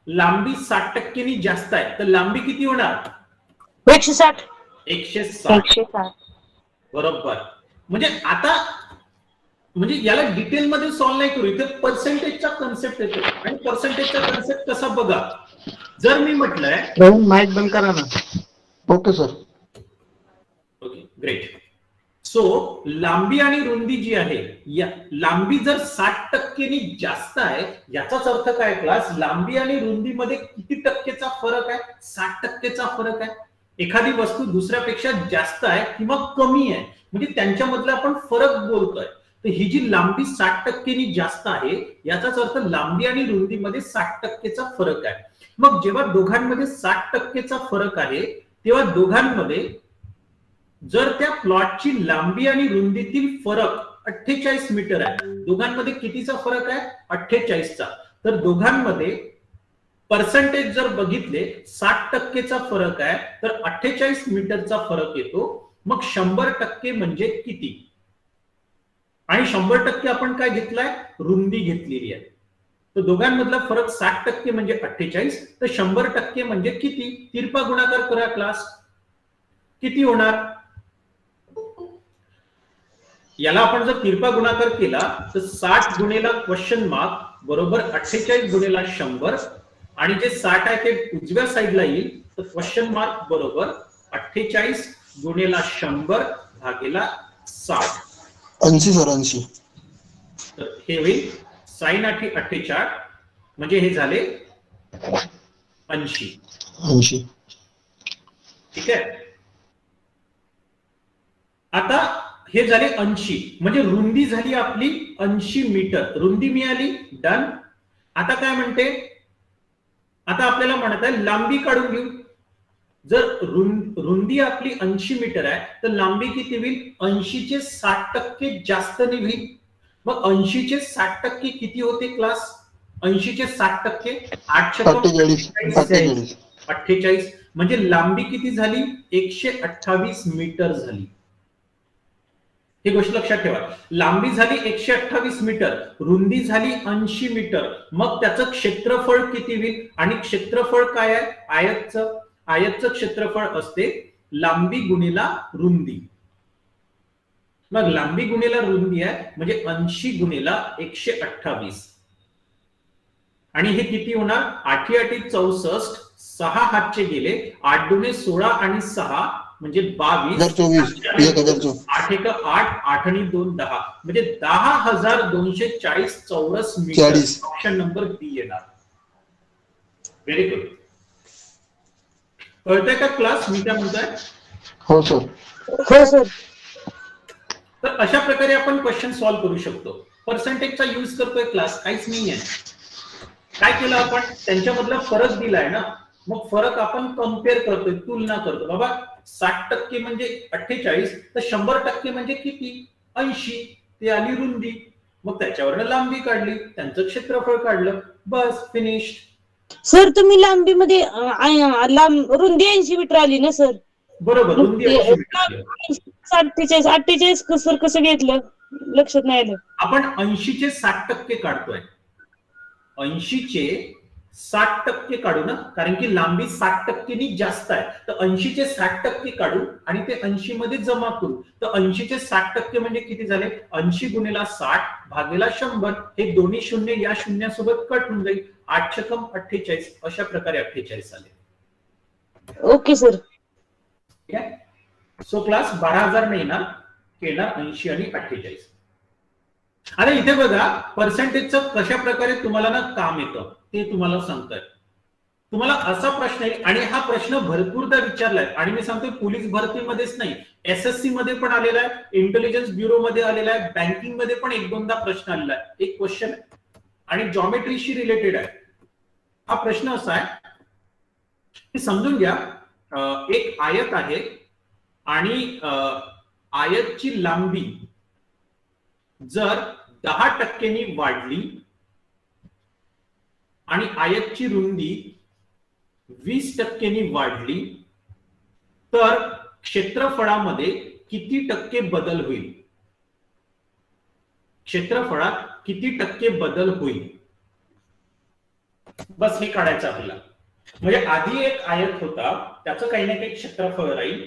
लांबी 60% जास्त आहे, तर लांबी किती होणार? 160. 160. बरोबर. म्हणजे आता म्हणजे याला डिटेल मध्ये सॉल्व्ह नाही करू, इथे पर्सेंटेजचा कन्सेप्ट येतो. आणि पर्सेंटेजचा कन्सेप्ट कसा बघा, जर मी म्हटलंय माईक बंद करा ना. Okay sir. Okay great. So लांबी आणि रुंदी जी आहे, या लांबी जर 60% जास्त आहे, याचाच अर्थ काय क्लास, लांबी आणि रुंदीमध्ये किती टक्केचा फरक आहे? 60%चा फरक आहे. एखादी वस्तू दुसऱ्यापेक्षा जास्त आहे किंवा कमी आहे, म्हणजे त्यांच्यामधला आपण फरक बोलतोय. तर ही जी लांबी 60% जास्त आहे, याचाच अर्थ लांबी आणि रुंदीमध्ये 60%चा फरक आहे. मग जेव्हा दोघांमध्ये 60%चा फरक आहे, तेव्हा दोघांमध्ये जर त्या प्लॉटची लांबी आणि रुंदीतील फरक 48 मीटर आहे, दोघांमध्ये कितीचा फरक आहे? 48चा. तर दोघांमध्ये पर्सेंटेज जर बघितले 60%चा फरक आहे, तर 48 मीटरचा फरक येतो. मग 100% म्हणजे किती? आणि 100% आपण काय घेतलाय? रुंदी घेतलेली आहे. तर दोघांमधला फरक 60% म्हणजे 48, तर 100% म्हणजे किती? तिरपा गुणाकार करा क्लास. किती होणार? याला आपण जर तिरपा गुणाकार केला तर 60 गुणेला क्वेश्चन मार्क बरोबर 48 गुणेला 100, आणि जे 60 आहे ते उजव्या साईडला येईल, तर क्वेश्चन मार्क बरोबर 48 गुणेला 100 भागेला 60. 80 सर. 80. तर हे होईल sin 48, म्हणजे हे झाले 80. 80. ठीक आहे. आता हे झाले 80, म्हणजे रुंदी झाली आपली 80 मीटर. रुंदी मिळाली. डन. आता काय म्हणते, आता आपल्याला म्हणत आहे लांबी काढून घेऊ. जर रुंदी आपली 80 मीटर आहे, तर लांबी किती होईल? 80चे 60% जास्त होईल. मग 80चे 60% किती होते क्लास? 80चे 60% 48, म्हणजे लांबी किती झाली? 128 मीटर झाली. ही गोष्ट लक्षात ठेवा. लांबी झाली 128 मीटर, रुंदी झाली 80 मीटर. मग त्याचं क्षेत्रफळ किती होईल? आणि क्षेत्रफळ काय आहे? आयतचं क्षेत्रफळ असते लांबी गुणिला रुंदी. मग लांबी गुणिला रुंदी आहे, म्हणजे 80 गुणिला 128. आणि हे किती होणार? 8 8 64, 6 हातचे गेले, 8 दुने 16 आणि 6 म्हणजे 22. 1024. 8 1 8, 8 आणि 2 10, म्हणजे 10,240 चौरस मीटर. 40. ऑप्शन नंबर बी येणार. Very good. कळतंय का क्लास मी काय म्हणतोय? हो सर. हो सर. तर अशा प्रकारे आपण क्वेश्चन सॉल्व्ह करू शकतो. पर्सेंटेजचा यूज करतोय क्लास, काहीच नाहीये. काय केलं आपण? त्यांच्यामधला फरक दिलाय ना, मग फरक आपण कम्पेअर करतोय, तुलना करतो. बाबा 60% म्हणजे 48, तर 100% म्हणजे किती? 80. ते आली रुंदी. मग त्याच्यावरनं लांबी काढली, त्यांचं क्षेत्रफळ काढलं, बस फिनिश्ड. सर तुम्ही लांबीमध्ये रुंदी 80 मीटर आली ना सर? बरोबर. रुंदी 80 मीटर. 48 सर कसं घेतलं? लक्षात नाही आलं. आपण 80चे 60% काढतोय. 80चे 60% काढू ना, कारण की लांबी 60% जास्त आहे. तर 80चे 60% काढू आणि ते 80 मध्ये जमा करू. तर 80चे 60% म्हणजे किती झाले? 80 गुणिला 60 भागेला 100. हे दोन्ही शून्य या शून्यासोबत कट होऊन जाईल. 8 छकम 48. अशा प्रकारे 48 आले. Okay sir. ठीक आहे. सो क्लास 12,000 नाही ना, केला 80 आणि 48. आता इथे बघा पर्सेंटेजचं कशा प्रकारे तुम्हाला ना काम येतं ते तुम्हाला सांगताय. तुम्हाला असा प्रश्न येईल, आणि हा प्रश्न भरपूरदा विचारलाय, आणि मी सांगतोय पोलीस भरतीमध्येच नाही, SSC मध्ये पण आलेला आहे, इंटेलिजन्स ब्युरो मध्ये आलेला आहे, बँकिंग मध्ये पण 1-2दा प्रश्न आलेला आहे. एक क्वेश्चन आहे आणि जॉमेट्रीशी रिलेटेड आहे. हा प्रश्न असा आहे की समजून घ्या, एक आयत आहे आणि आयतची लांबी जर 10% वाढली आणि आयतची रुंदी 20% वाढली तर क्षेत्रफळामध्ये किती टक्के बदल होईल? क्षेत्रफळात किती टक्के बदल होईल? बस हे काढायचं आपल्याला. म्हणजे आधी एक आयत होता, त्याचं काही ना काही क्षेत्रफळ राहील,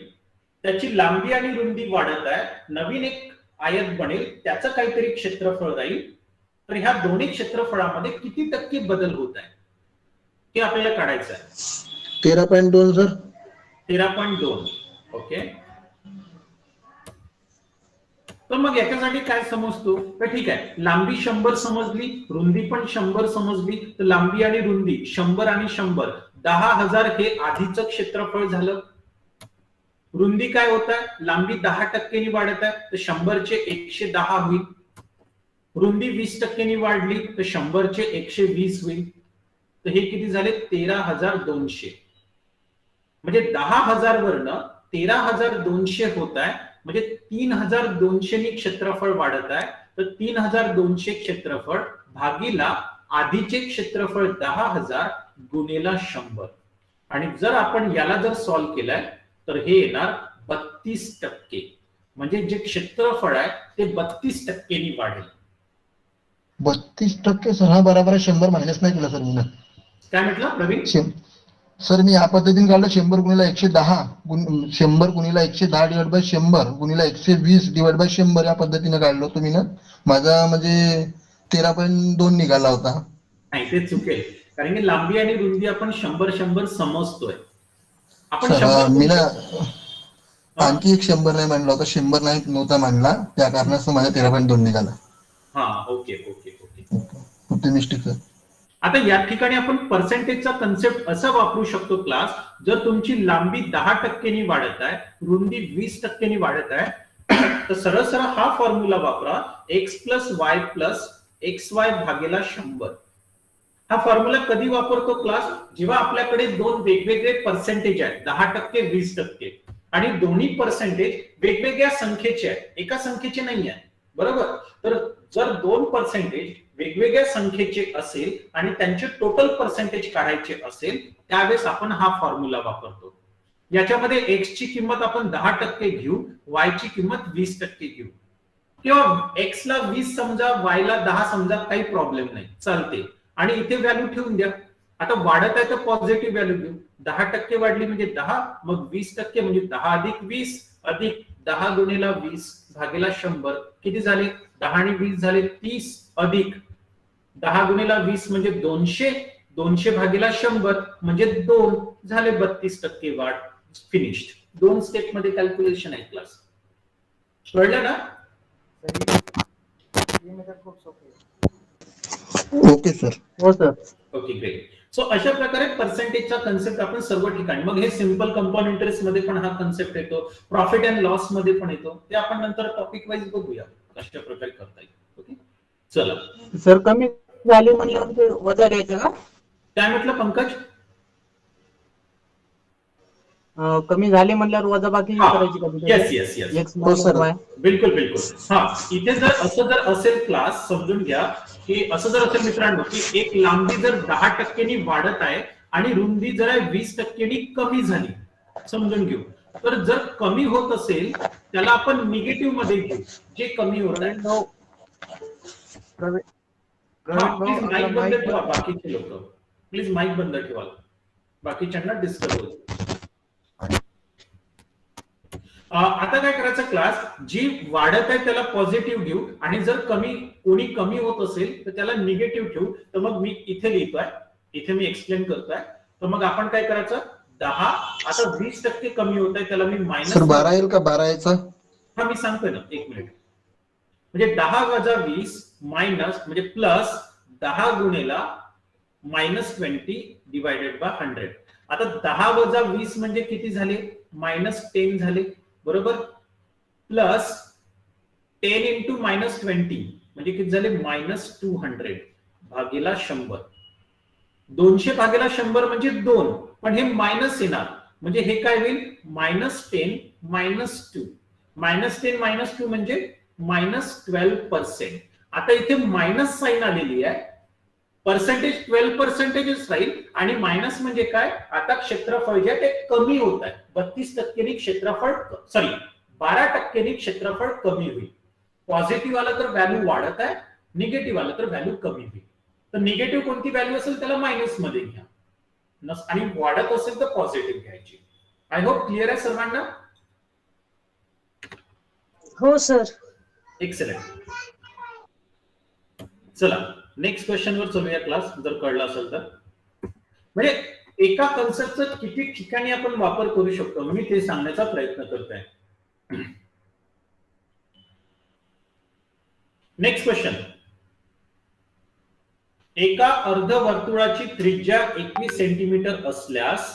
त्याची लांबी आणि रुंदी वाढत आहे, नवीन एक आयत बनेल, त्याचं काहीतरी क्षेत्रफळ राहील, तर ह्या दोन्ही क्षेत्रफळामध्ये किती टक्के बदल होत आहे हे आपल्याला काढायचं आहे. 13.2 सर. 13.2. ओके. तर मग याच्यासाठी काय समजतो? तर ठीक आहे, लांबी 100 समजली, रुंदी पण 100 समजली, तर लांबी आणि रुंदी 100 आणि 100 10,000 हे आधीचं क्षेत्रफळ झालं. रुंदी काय होत आहे? लांबी 10% वाढत आहे, तर 100चे 110 होईल. रुंदी 20% वाढली तर 100चे 120 होईल. तर हे किती झाले? 13,200. म्हणजे 10,000 वरनं 13,200 होत आहे, म्हणजे 3,200 क्षेत्रफळ वाढत आहे. तर 3,200 क्षेत्रफळ भागीला आधीचे क्षेत्रफळ 10,000 गुणिला 100. आणि जर आपण याला जर सॉल्व्ह केलाय तर हे येणार 32%. म्हणजे जे क्षेत्रफळ आहे ते 32% वाढेल. 32% सर. हा बरोबर आहे. 100 मायनस नाही केला सर मी. काय म्हटलं प्रवीण? सर मी या पद्धतीने काढलं 100 गुणिला 110 100 गुणिला 110 डिवाइड बाय 100 गुणिला 120 डिवाइड बाय 100 या पद्धतीने काढलो तुम्ही ना. माझा म्हणजे 13.2 निघाला होता. नाही, ते चुकेल, कारण की लांबी आणि रुंदी आपण 100 समजतोय. आपण सर 100 मी ना आणखी एक 100 नाही मानला होता, 100 नाही नव्हता मानला, त्या कारणास्तव माझा 13.2 निघाला. हा, ओके ओके ओके. होते मिस्टेक सर. आता या ठिकाणी आपण पर्सेंटेजचा कन्सेप्ट असा वापरू शकतो क्लास, जर तुमची लांबी 10% वाढत आहे, रुंदी 20% वाढत आहे, तर सरळ सरळ हा फॉर्म्युला वापरा, x plus y plus XY भागीला 100. हा फॉर्म्युला कधी वापरतो क्लास? जेव्हा आपल्याकडे दोन वेगवेगळे पर्सेंटेज आहेत, 10%, 20%, आणि दोन्ही पर्सेंटेज वेगवेगळ्या संख्येचे आहेत, एका संख्येचे नाही आहे, बरोबर? तर जर दोन पर्सेंटेज वेगवेगळ्या संख्येचे असेल आणि त्यांचे टोटल पर्सेंटेज काढायचे असेल, त्यावेळेस आपण हा फॉर्म्युला वापरतो. याच्यामध्ये x ची किंमत आपण 10% घेऊ, y ची किंमत 20% घेऊ, किंवा x ला 20 समजा, y ला 10 समजा, काही प्रॉब्लेम नाही, चालते. आणि इथे व्हॅल्यू ठेवून द्या. आता वाढत आहे तर पॉझिटिव्ह व्हॅल्यू घेऊ. 10% वाढली म्हणजे 10, मग 20% म्हणजे 10 अधिक 20 अधिक 10 गुणिला 20 भागीला 100. किती झाले? 10 आणि 20 झाले 30, अधिक 10 गुणिला 20 म्हणजे 200, 200 भागीला 100 म्हणजे 2 झाले, 32% वाढ. फिनिश्ड. 2 स्टेप मध्ये कॅल्क्युलेशन आहे क्लास. कळलं ना? Okay sir. हो सर. Okay, great. सो अशा प्रकारे पर्सेंटेजचा कन्सेप्ट आपण सर्व ठिकाणी, मग हे सिंपल कंपाऊंड इंटरेस्ट मध्ये पण हा कन्सेप्ट येतो, प्रॉफिट अँड लॉस मध्ये पण येतो. ते आपण नंतर टॉपिक वाईज बघूया कशा प्रकारे करता येईल. ओके, चला. सर कमी झाले म्हणजे वजा द्यायचं का? काय म्हटलं पंकज? कमी झाले म्हणल्यावर वजा बाकी करायची का? येस येस येस, बिलकुल बिलकुल. हा, इथे जर असं जर असेल क्लास, समजून घ्या की असं जर असेल मित्रांनो की एक लांबी जर 10% वाढत आहे आणि रुंदी जर 20% कमी झाली, समजून घेऊ. तर जर कमी होत असेल त्याला आपण निगेटिव्ह मध्ये घेऊ, जे कमी होत आहे. प्लीज माईक बंद ठेवा बाकीचे लोक, प्लीज माईक बंद ठेवा, बाकीच्यांना डिस्टर्ब होईल. आता काय करायचं क्लास, जी वाढत आहे त्याला पॉझिटिव्ह घेऊ, आणि जर कोणी कमी होत असेल तर त्याला निगेटिव्ह ठेवू. तर मग मी इथे लिहितोय, इथे मी एक्सप्लेन करतोय. तर मग आपण काय करायचं, 10 आता 20% कमी होत आहे, त्याला मी मायनस 12 येईल का? 12 यायचा? हा, मी सांगतोय ना, एक मिनिट. म्हणजे 10 वजा 20 मायनस म्हणजे प्लस 10 गुणिला -20 डिवायडेड बाय 100. आता 10 वजा 20 म्हणजे किती झाले? -10 झाले, बरोबर. प्लस 10 इंटू -20 म्हणजे किती झाले? -200 भागीला 100. 200 भागीला 100 म्हणजे 2, पण हे मायनस येणार म्हणजे हे काय होईल? -10 -2. -10 -2 म्हणजे -12%. आता इथे मायनस साइन आलेली आहे, पर्सेंटेज 12% राहील आणि मायनस म्हणजे काय? आता क्षेत्रफळ जे ते कमी होत आहे. 32% क्षेत्रफळ, सॉरी 12% क्षेत्रफळ कमी होईल. पॉझिटिव्ह आलं तर व्हॅल्यू वाढत आहे, निगेटिव्ह आलं तर व्हॅल्यू कमी होईल. तर निगेटिव्ह कोणती व्हॅल्यू असेल त्याला मायनस मध्ये घ्या आणि वाढत असेल तर पॉझिटिव्ह घ्यायची. आय होप क्लिअर आहे सर्वांना. हो सर. एक्सलेंट. चला नेक्स्ट क्वेश्चन वर चलूया क्लास, जर कळलं असेल तर. म्हणजे एका कन्सेप्टचा किती ठिकाणी आपण वापर करू शकतो मी ते सांगण्याचा प्रयत्न करतोय. Next question. एका अर्धवर्तुळाची त्रिज्या 21 सेंटीमीटर असल्यास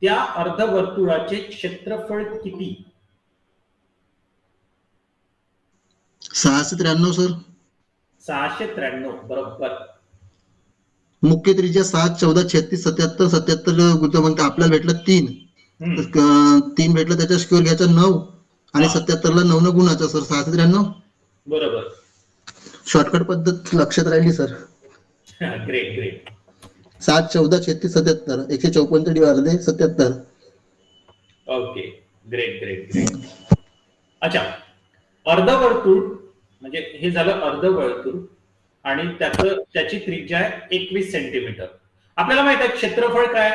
त्या अर्धवर्तुळाचे क्षेत्रफळ किती? 693 सर. 693 बरोबर. मुख्य त्रिज्या 7, 14, 36, 77, 77 गुंतवणूक आपल्याला भेटलं 3. 3 भेटलं, त्याच्या स्क्वेअर घ्यायचा 9 आणि 77 ला 9 न गुणाचा सर 693. बरोबर. शॉर्टकट पद्धत लक्षात राहिली sir. Great great. 7, 14, 36, 77 154 divide 77. Okay great great great. अच्छा, अर्धवर्तुळ म्हणजे हे झालं अर्धवर्तुळ आणि त्याची त्रिज्या आहे 21 सेंटीमीटर. आपल्याला माहित आहे क्षेत्रफळ काय?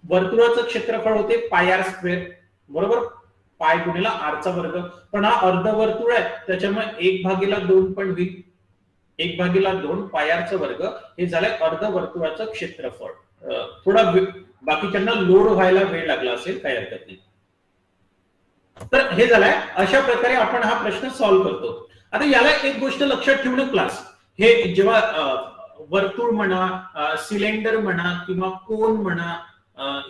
वर्तुळाचं क्षेत्रफळ होते पाय आर स्क्वेअर, बरोबर. पाय गुणिला आरचा वर्ग. पण हा अर्धवर्तुळ आहे त्याच्यामुळे 1/2 पण होईल. 1/2 पाय आरचा वर्ग हे झालंय अर्धवर्तुळाचं क्षेत्रफळ. थोडा बाकीच्यांना लोड व्हायला वेळ लागला असेल, काही हरकत नाही. तर हे झालंय. अशा प्रकारे आपण हा प्रश्न सॉल्व्ह करतो. आता याला एक गोष्ट लक्षात ठेवणं क्लास, हे जेव्हा वर्तुळ म्हणा, सिलेंडर म्हणा किंवा कोन म्हणा,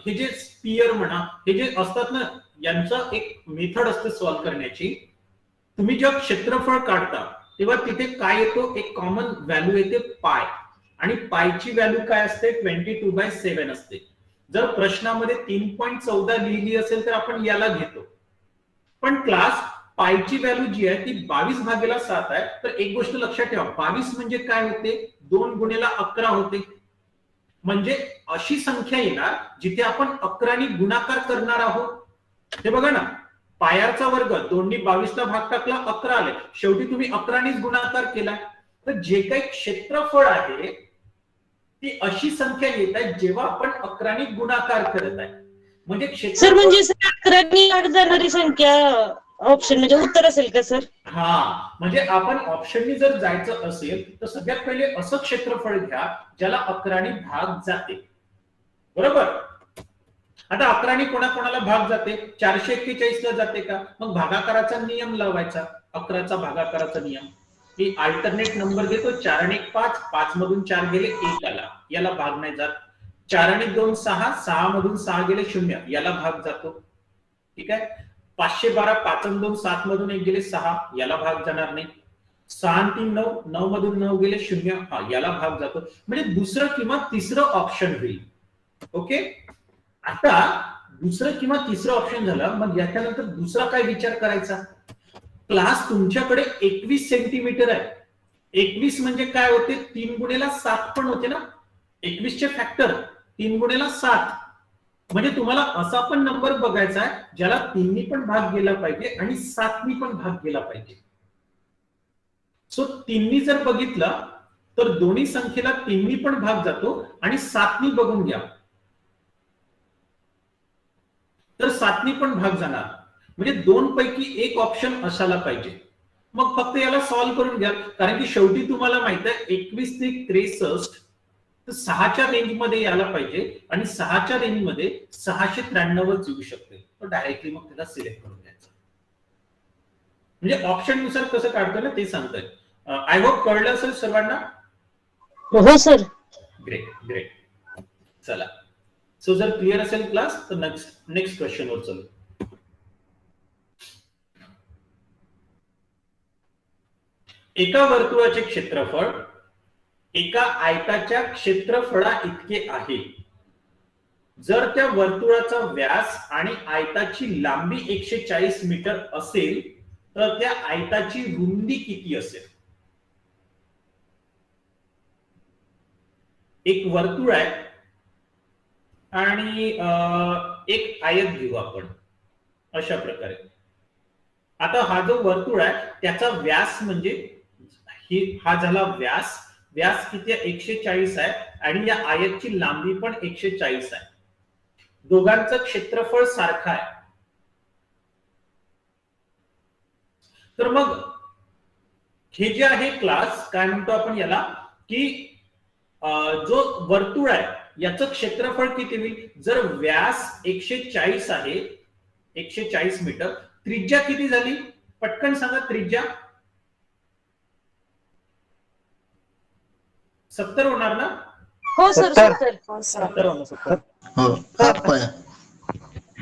हे जे स्पियर म्हणा, हे जे असतात ना, यांचं एक मेथड असते सॉल्व्ह करण्याची. तुम्ही जेव्हा क्षेत्रफळ काढता तेव्हा तिथे काय येतो? एक कॉमन व्हॅल्यू येते पाय, आणि पायची व्हॅल्यू काय असते? 22/7 असते. जर प्रश्नामध्ये 3.14 लिहिली असेल तर आपण याला घेतो. पण क्लास पायची व्हॅल्यू जी आहे ती 22/7 आहे. तर एक गोष्ट लक्षात ठेवा, 22 म्हणजे काय होते? 2 गुणिला 11 होते. म्हणजे अशी संख्या येणार जिथे आपण 11 ने गुणाकार करणार आहोत. हे बघा ना, पायाचा वर्ग 2 ने 22 ला भाग टाकला, 11 आले. शेवटी तुम्ही 11 नेच गुणाकार केला. तर जे काही क्षेत्रफळ आहे ती अशी संख्या येत आहे जेव्हा आपण 11 ने गुणाकार करत आहे. म्हणजे सर क्षेत्रफळ, म्हणजे 11 ने आठ जाणारी संख्या ऑप्शन म्हणजे उत्तर असेल का सर? हा, म्हणजे आपण ऑप्शननी जर जायचं असेल तर सगळ्यात पहिले असं क्षेत्रफळ घ्या ज्याला 11 ने भाग जाते, बरोबर. आता 11 ने कोणाकोणाला भाग जाते? 441 ला जाते का? मग भागाकाराचा नियम लावायचा, 11चा भागाकाराचा नियम. की अल्टरनेट नंबर घेतो, 4 आणि 1 5, 5 मधून 4 गेले 1 आला, याला भाग नाही जात. 4 आणि 2 6, 6 मधून 6 गेले 0, याला भाग जातो. ठीक आहे. 512, 5 आणि 2 7 मधून 1 गेले 6, याला भाग जाणार नाही. 6 आणि 3 9, 9 मधून 9 गेले 0, हा याला भाग जातो. म्हणजे दुसरं किंवा तिसरं ऑप्शन होईल. ओके. आता दुसरं किंवा तिसरं ऑप्शन झालं, मग याच्यानंतर दुसरा काय विचार करायचा? क्लास तुमच्याकडे 21 सेंटीमीटर आहे. 21 म्हणजे काय होते? 3 गुणिला 7 पण होते ना. 21 चे फॅक्टर 3 गुणिला 7. म्हणजे तुम्हाला असा पण नंबर बघायचा आहे ज्याला 3 नी पण भाग गेला पाहिजे आणि 7 नी पण भाग गेला पाहिजे. सो 3 नी जर बघितलं तर दोन्ही संख्येला 3 नी पण भाग जातो आणि 7 नी बघून घ्या तर 7 नी पण भाग जाणार. म्हणजे 2 पैकी एक ऑप्शन असायला पाहिजे. मग फक्त याला सॉल्व्ह करून घ्या, कारण की शेवटी तुम्हाला माहित आहे 21 ते 63 तर 6च्या रेंज मध्ये यायला पाहिजे आणि 6च्या रेंज मध्ये 693च येऊ शकते. तर डायरेक्टली मग त्याला सिलेक्ट करून घ्यायचं. म्हणजे ऑप्शन नुसार कसं काढतो ना ते सांगतोय. आय होप कळलं असेल सर्वांना. हो सर. Great great. चला, सो जर क्लिअर असेल क्लास तर नेक्स्ट क्वेश्चन वर चलू. एका वर्तुळाचे क्षेत्रफळ एका आयताच्या क्षेत्रफळा इतके आहे. जर त्या वर्तुळाचा व्यास आणि आयताची लांबी 140 मीटर असेल तर त्या आयताची रुंदी किती असेल? एक वर्तुळ आहे आणि एक आयत घेऊ आपण अशा प्रकारे. आता हा जो वर्तुळ आहे त्याचा व्यास म्हणजे हा झाला व्यास. व्यास किती आहे? 140 आहे आणि या आयतची लांबी पण 140 आहे. दोघांचं क्षेत्रफळ सारखं आहे. तर मग हे जे आहे क्लास काय म्हणतो आपण याला, की जो वर्तुळ आहे याचं क्षेत्रफळ किती होईल? जर व्यास 140 आहे, 140 मीटर, त्रिज्या किती झाली? पटकन सांगा त्रिज्या. 70 होणार ना? हो सर, 70 हो, 7 पाय.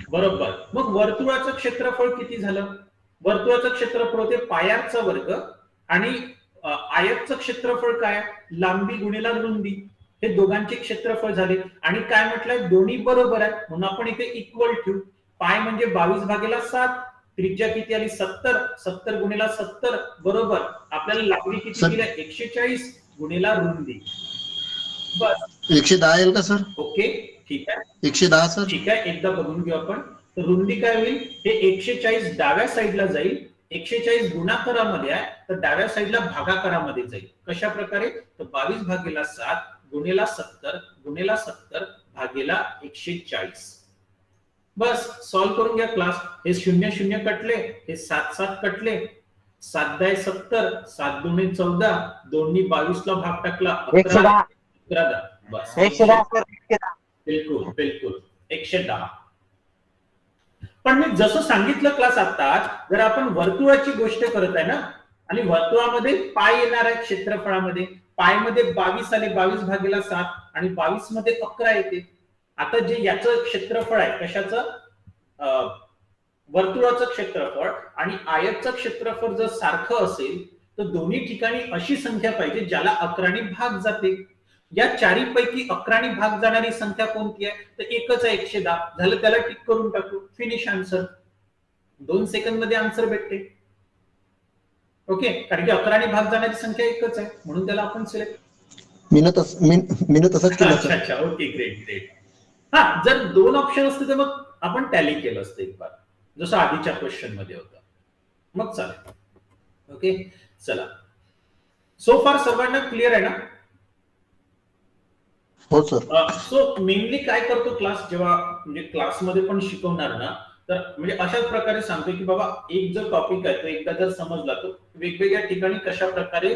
बरोबर. मग वर्तुळाचं क्षेत्रफळ किती झालं? वर्तुळाचं क्षेत्रफळ होते पायाचा वर्ग आणि आयतचं क्षेत्रफळ काय? लांबी गुणिला रुंदी. हे दोघांचे क्षेत्रफळ झाले आणि काय म्हटलंय? दोन्ही बरोबर आहे म्हणून आपण इथे इक्वल ठेवू. पाय म्हणजे 22/7, त्रिज्या किती आली? 70. 70 गुणिला 70 बरोबर. आपल्याला लांबी किती दिली? 140 गुणिला रुंदी. बस 110 येईल का सर? ओके, ठीक आहे. 110 सर. ठीक आहे, एकदा बघून घेऊ आपण. तर रुंदी काय होईल? हे 140 डाव्या साईडला जाईल. 140 गुणाकारामध्ये आहे तर डाव्या साईडला भागाकारामध्ये जाईल. कशा प्रकारे? तर 22/7 गुणिला 70 गुणिला 70 भागीला 140. बस सॉल्व्ह करून घ्या क्लास. हे 0 0 कटले, हे 7 7 कटले, 7 10 70, 7 2 14, 2 22 ला भाग टाकला 11 11. बस 110. बिलकुल बिलकुल 110. पण मी जसं सांगितलं क्लास आता, जर आपण वर्तुळाची गोष्ट करत आहे ना आणि वर्तुळामध्ये पाय येणार आहे क्षेत्रफळामध्ये, पाय मध्ये 22 आले, 22/7 आणि 22 मध्ये 11 येते. आता जे याचं क्षेत्रफळ आहे कशाचं? वर्तुळाचं क्षेत्रफळ आणि आयतचं क्षेत्रफळ जर सारखं असेल तर दोन्ही ठिकाणी अशी संख्या पाहिजे ज्याला 11ने भाग जाते. या चारीपैकी 11ने भाग जाणारी संख्या कोणती आहे? तर एकच आहे, 110. झालं, त्याला टिक करून टाकू. Finish answer. 2 सेकंद मध्ये आन्सर भेटते. ओके, कारण की 11ने भाग जाणारी संख्या एकच आहे म्हणून त्याला आपण सिलेक्ट. मी तसंच केलं सर. अच्छा, ओके, ग्रेट ग्रेट. हा, जर 2 ऑप्शन असते तर मग आपण टॅली केलं असतं एक बार, जसं आधीच्या क्वेश्चन मध्ये होतं. मग चालेल. ओके, चला. सो फार सर्वांना क्लिअर आहे ना? हो सर. सो मेनली काय करतो क्लास, जेव्हा म्हणजे क्लासमध्ये पण शिकवणार ना, तर म्हणजे अशाच प्रकारे सांगतो की बाबा एक जो टॉपिक आहे तो एकदा जर समजला तो वेगवेगळ्या ठिकाणी कशा प्रकारे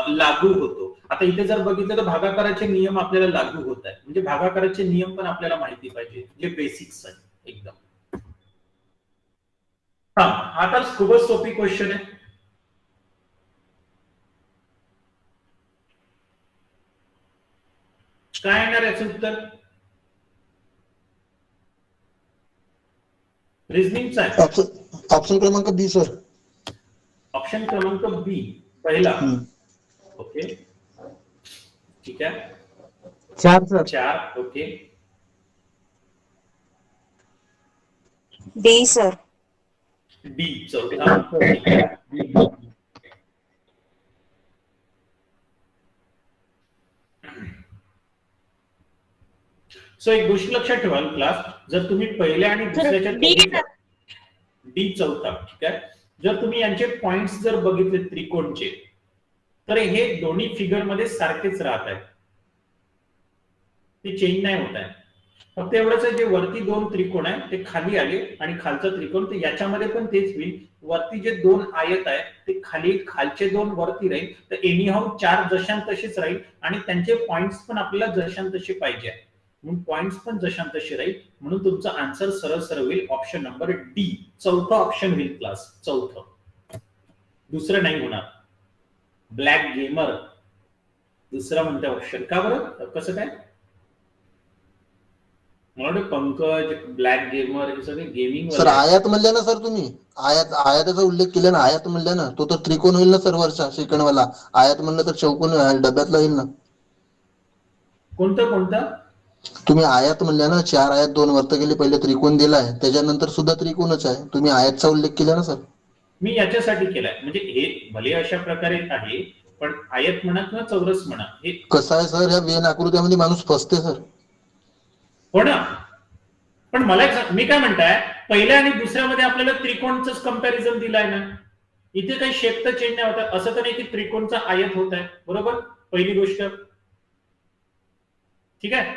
लागू होतो. आता इथे जर बघितलं तर भागाकाराचे नियम आपल्याला लागू होत आहे. म्हणजे भागाकाराचे नियम पण आपल्याला माहिती पाहिजे, जे बेसिक्स आहे एकदम. हा तर खूपच सोपी क्वेश्चन आहे. काय येणार याचं उत्तर? रिझनिंगचा आहे. ऑप्शन क्रमांक बी सर. ऑप्शन क्रमांक बी पहिला. ओके, ठीक आहे. 4 sir. 4. Okay, D sir. D चौथा. ठीक आहे. सो एक गोष्ट लक्षात ठेवा क्लास, जर तुम्ही पहिल्या आणि दुसऱ्याच्या डी चौथा, ठीक आहे. जर तुम्ही यांचे पॉइंट्स जर बघितले त्रिकोणचे, तर हे दोन्ही फिगर मध्ये सारखेच राहत आहेत, ते चेंज नाही होत आहे. फक्त एवढंच आहे, जे वरती 2 त्रिकोण आहे ते खाली आले आणि खालचा त्रिकोण, तर याच्यामध्ये पण तेच होईल. वरती जे 2 आयत आहे ते खाली, खालचे 2 वरती राहील. तर एनीहाऊ 4 जशान तसेच राहील आणि त्यांचे पॉइंट्स पण आपल्याला जशान तसे पाहिजे आहे म्हणून पॉइंट्स पण जशान तसे राहील. म्हणून तुमचा आन्सर सरळ सरळ होईल ऑप्शन नंबर डी, चौथा ऑप्शन होईल क्लास, चौथं. दुसरं नाही होणार. ब्लॅक गेमर दुसरा म्हणते ऑप्शन. का बरं, कसं काय? मला वाटतं पंकज, ब्लॅक गेमर हे सगळे गेमिंग सर आयात म्हणले ना सर तुम्ही, आयाताचा उल्लेख केला ना, आयात म्हणले ना, तो तर त्रिकोण होईल ना सर, वरचा सेकंड वाला. आयात म्हणलं तर चौकोन डब्यातला येईल ना. कोणता तुम्ही आयात म्हणल्या ना, 4 आयात 2 वर्त गेले, पहिले त्रिकोण दिलाय, त्याच्यानंतर सुद्धा त्रिकोणच आहे. तुम्ही आयातचा उल्लेख केला ना सर. मी याच्यासाठी केलाय, म्हणजे हे भले अशा प्रकारे आहे, पण आयत म्हणा किंवा चौरस म्हणा, हे कसं आहे सर, ह्या वेन आकृत्यामध्ये माणूस फसते सर. हो ना. पण मला मी काय म्हणताय, पहिल्या आणि दुसऱ्यामध्ये आपल्याला त्रिकोणच कंपॅरिझन दिलाय ना, इथे काही शेप तर चेंज नाही होत. असं तर नाही की त्रिकोणचा आयत होत आहे, बरोबर. पहिली गोष्ट ठीक आहे,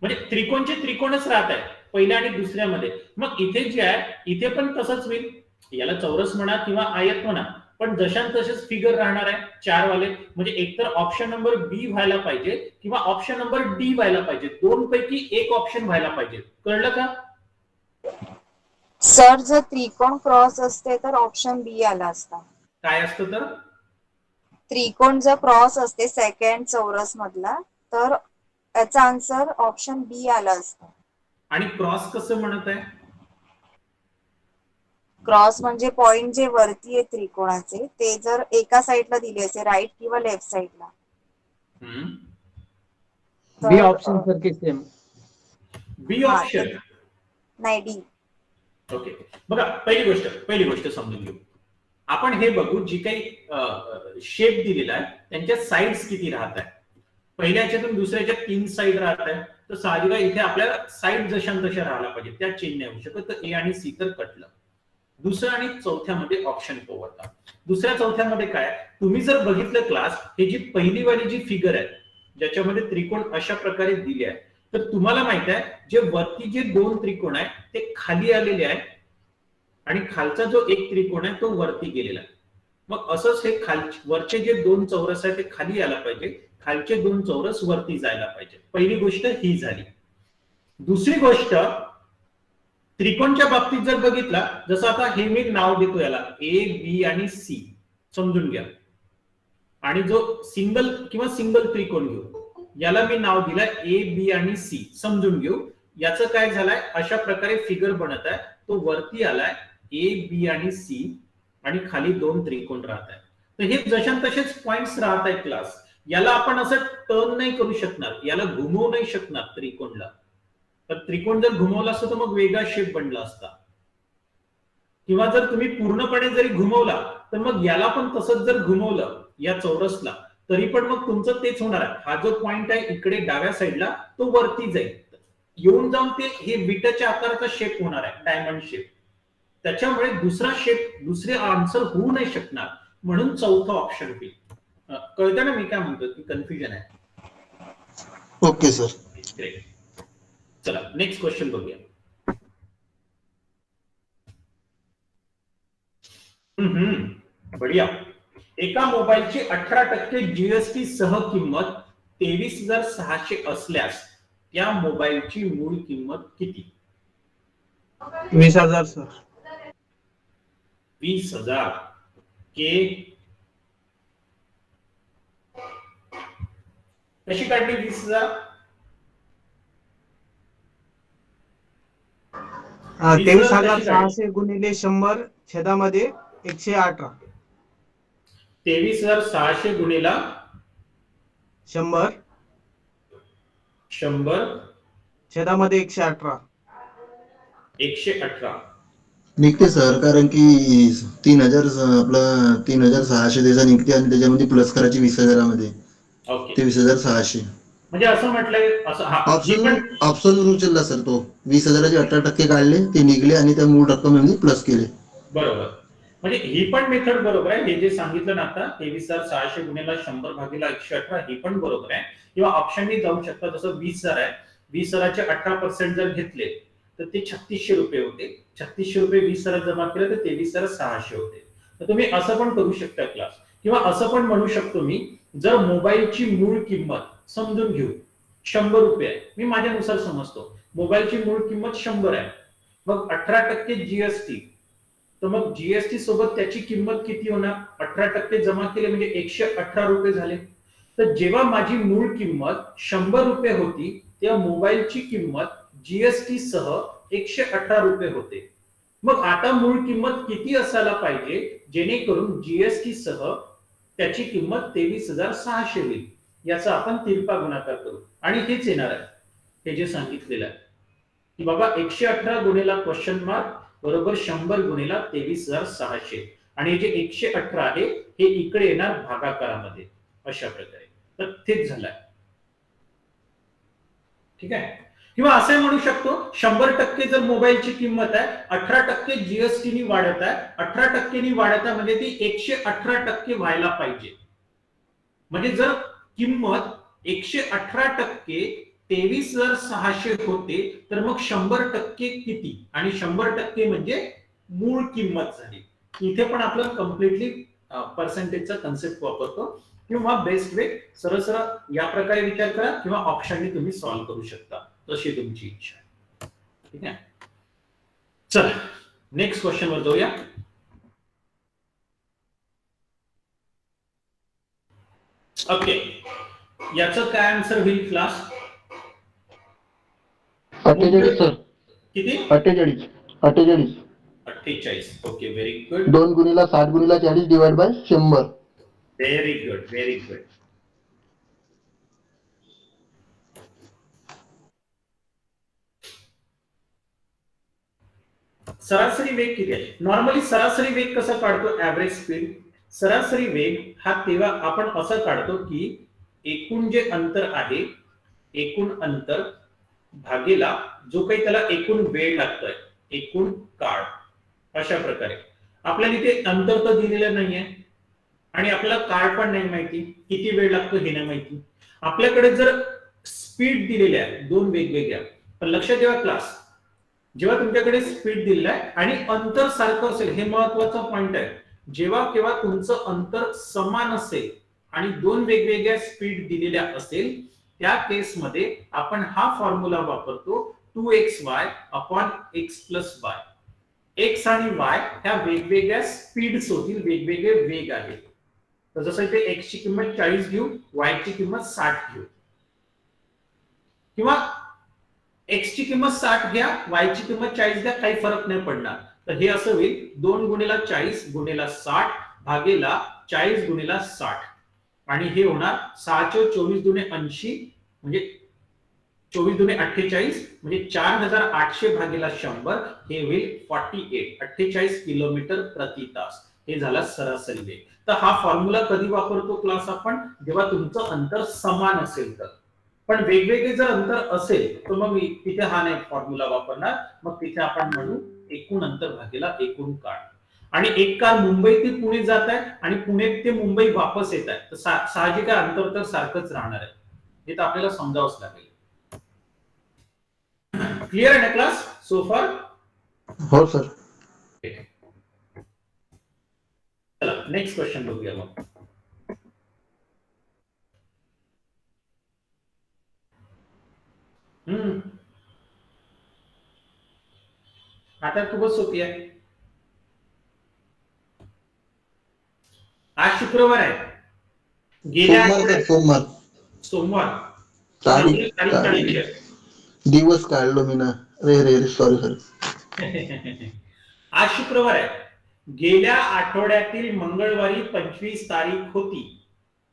म्हणजे त्रिकोणचे त्रिकोणच राहत आहे पहिल्या आणि दुसऱ्यामध्ये. मग इथे जे आहे इथे पण तसंच होईल, याला चौरस म्हणा किंवा आयत म्हणा, पण जशान तसेच फिगर राहणार आहे 4 वाले. म्हणजे एकतर ऑप्शन नंबर बी व्हायला पाहिजे किंवा ऑप्शन नंबर डी व्हायला पाहिजे, 2 पैकी एक ऑप्शन व्हायला पाहिजे. कळलं का सर? जर त्रिकोण क्रॉस असते तर ऑप्शन बी आला असता. काय असतं तर? त्रिकोण जर क्रॉस असते सेकंड चौरस मधला, तर याचा आन्सर ऑप्शन बी आला असता. आणि क्रॉस कसं म्हणत आहे? क्रॉस म्हणजे पॉइंट जे वरती आहे त्रिकोणाचे, ते जर एका साइडला दिले असे, राईट किंवा लेफ्ट साइडला, बी ऑप्शन सारखे सेम. बी ऑप्शन नाही, डी. ओके, बघा पहिली गोष्ट समजून घेऊ आपण. हे बघू, जी काही शेप दिलेला आहे त्यांच्या साइड्स किती राहत आहे. पहिल्या ह्याच्यातून दुसऱ्याच्या 3 साइड राहत आहे, तर साहजिकच इथे आपल्याला साइड जशा तशा राहायला पाहिजे, त्या चेंज नाही होऊ शकत. तर ए आणि सी तर कटलं. दुसऱ्या आणि चौथ्यामध्ये ऑप्शन पवरता. दुसऱ्या चौथ्यामध्ये काय, तुम्ही जर बघितलं क्लास, हे जी पहिली वाली जी फिगर आहे ज्याच्यामध्ये त्रिकोण अशा प्रकारे दिले आहे, तर तुम्हाला माहित आहे जे वरती जे 2 त्रिकोण आहे ते खाली आलेले आहे आणि खालचा जो एक त्रिकोण आहे तो वरती गेलेला आहे. मग असंच हे वरचे जे 2 चौरस आहे ते खाली यायला पाहिजे, खालचे 2 चौरस वरती जायला पाहिजे. पहिली गोष्ट ही झाली. दुसरी गोष्ट, त्रिकोणच्या बाबतीत जर बघितला, जसं आता हे मी नाव देतो याला ए, बी आणि सी, समजून घ्या. आणि जो सिंगल त्रिकोण घेऊ, याला मी नाव दिलं ए, बी आणि सी, समजून घेऊ. याचं काय झालंय, अशा प्रकारे फिगर बनत आहे, तो वरती आलाय ए, बी आणि सी, आणि खाली 2 त्रिकोण राहत आहे. तर हे जशा तसेच पॉइंट्स राहत आहेत क्लास. याला आपण असं टर्न नाही करू शकणार, याला घुमवू नाही शकणार त्रिकोणला. तर त्रिकोण जर घुमवला असतं तर मग वेगळा शेप बनला असता, किंवा जर तुम्ही पूर्णपणे जरी घुमवला तर मग याला पण तसंच जर घुमवलं या चौरसला, तरी पण मग तुमचं तेच होणार आहे. हा जो पॉइंट आहे इकडे डाव्या साईडला, तो वरती जाईल, येऊन जाऊन ते हे विटाच्या आकाराचा शेप होणार आहे, डायमंड शेप. त्याच्यामुळे दुसरे आन्सर होऊ नाही शकणार, म्हणून चौथा ऑप्शन होईल. कळतं ना मी काय म्हणतो, की कन्फ्युजन आहे? Okay sir. ग्रेट. चला नेक्स्ट क्वेश्चन बघूया. बढिया. एका मोबाईलची 18% जीएसटी सह किंमत 23,600 असल्यास त्या मोबाईलची मूळ किंमत किती? 20,000 सर. 20,000. के कशी काढली 20,000? 23,600 गुणिले 100 छेदामध्ये 118. 23,600 गुणिला 100 छेदामध्ये 118. 118 निघते सर, कारण की 3,000 आपलं 3,600 त्याचा निघते, आणि त्याच्यामध्ये प्लस करायची 20,000 ओके. 23,600. म्हणजे असं म्हटलंय, असं हा जी पण ऑप्शन उचलला सर तो. 20,000चे 18% काढले, ते निघले, आणि त्या मूळ रक्कमेमध्ये प्लस केले. बरोबर. म्हणजे ही पण मेथड बरोबर आहे. हे जे सांगितलं ना आता, 23,600 गुणिला 100 भागिला 118, ही पण बरोबर आहे. किंवा ऑप्शननी जाऊ शकता, जसं 20,000 आहे, 20,000चे 18% जर घेतले तर ते 3,600 रुपये होते. 3,600 रुपये 20,000 जमा केले तर 23,600 होते. तर तुम्ही असं पण करू शकता क्लास. किंवा असं पण म्हणू शकतो मी, जर मोबाईलची मूळ किंमत समजून घेऊ 100 रुपये आहे, मी माझ्यानुसार समजतो मोबाईलची मूळ किंमत 100 आहे, मग 18% जीएसटी, तर मग जीएसटी सोबत त्याची किंमत किती होणार? 18% जमा केले म्हणजे 118 रुपये झाले. तर जेव्हा माझी मूळ किंमत 100 रुपये होती, तेव्हा मोबाईलची किंमत जीएसटी सह 118 रुपये होते. मग आता मूळ किंमत किती असायला पाहिजे जेणेकरून जीएसटी सह त्याची किंमत 23,600 होईल. याचा आपण तिरपा गुणाकार करू आणि हेच येणार आहे हे जे सांगितलेलं आहे की बाबा 118 गुणिला क्वेश्चन मार्क बरोबर 100 गुणिला 23,600 आणि जे 118 आहे हे इकडे येणार भागाकारामध्ये अशा प्रकारे. तर तेच झालंय. ठीक आहे. किंवा असं म्हणू शकतो 100% जर मोबाईलची किंमत आहे 18% जीएसटी नी वाढत आहे 18% नी वाढत आहे म्हणजे ती 118% व्हायला पाहिजे. म्हणजे जर किंमत 118% 23,600 होते तर मग 100% किती आणि 100% म्हणजे मूळ किंमत झाली. इथे पण आपलं कम्प्लिटली पर्सेंटेजचा कन्सेप्ट वापरतो किंवा बेस्ट वे सरळ सरळ या प्रकारे विचार करा किंवा ऑप्शनने तुम्ही सॉल्व्ह करू शकता तशी तुमची इच्छा आहे. ठीक आहे. चला नेक्स्ट क्वेश्चन वर जाऊया. ओके याचं काय आन्सर होईल क्लास? 48 सर. किती? 48. 48. Okay very good. 2 गुणिला 60 गुणिला 40 divide by 100. Very good very good. सरासरी वेग किती आहे? नॉर्मली सरासरी वेग कसा काढतो? Average speed. सरासरी वेग हा तेव्हा आपण असं काढतो की एकूण जे अंतर आहे एकूण अंतर भागीला जो काही त्याला एकूण वेळ लागतोय एकूण काळ अशा प्रकारे. आपल्याला इथे अंतर तर दिलेलं नाहीये आणि आपल्याला काळ पण नाही माहिती किती वेळ लागतो हे नाही माहिती. आपल्याकडे जर स्पीड दिलेली आहे दोन वेगवेगळ्या पण लक्षात ठेवा क्लास जेव्हा तुमच्याकडे स्पीड दिलेलं आहे आणि अंतर सारखं असेल हे महत्वाचा पॉइंट आहे. जेव्हा केव्हा तुमचं अंतर समान असेल आणि दोन वेगवेगळ्या स्पीड दिलेल्या असेल त्या केसमध्ये आपण हा फॉर्म्युला वापरतो 2xy upon x plus y. x आणि y ह्या वेगवेगळ्या स्पीड्स होतील वेगवेगळे वेग आहेत. तर जसं इथे x ची किंमत 40 घेऊ y ची किंमत 60 घेऊ किंवा x ची किंमत 60 घ्या y ची किंमत 40 घ्या काही फरक नाही पडणार. तर हे असं होईल 2 गुणिला 40 गुणिला 60 भागेला 40 गुणिला 60 आणि हे होणार 6 चे 24 दुने 80 म्हणजे 24 दुने 48 म्हणजे 4800 भागेला 100 हे होईल 48 किलोमीटर प्रति तास. हे झाला सरासरी वेग. तर हा फॉर्म्युला कधी वापरतो क्लास आपण? जेव्हा तुमचं अंतर समान असेल तर. पण वेगवेगळे जर अंतर असेल तर मग तिथे हा नाही फॉर्म्युला वापरणार. मग तिथे आपण म्हणू एकूण अंतर भागेला एकूण काळ. आणि एक कार मुंबई ते पुणे जात आहे आणि पुणे ते मुंबई वापस येत आहे तर साहजिक अंतर तर सारखंच राहणार आहे. हे तर आपल्याला समजावंच लागेल. क्लिअर आहे ना क्लास सो फार? हो सर. चला नेक्स्ट क्वेश्चन बघूया मग. आता खूपच सोपी आहे. आज शुक्रवार आहे. गेल्या सोमवार तारीख दिवस काढलो मी ना. रे सॉरी. आज शुक्रवार आहे. गेल्या आठवड्यातील मंगळवारी 25 तारीख होती.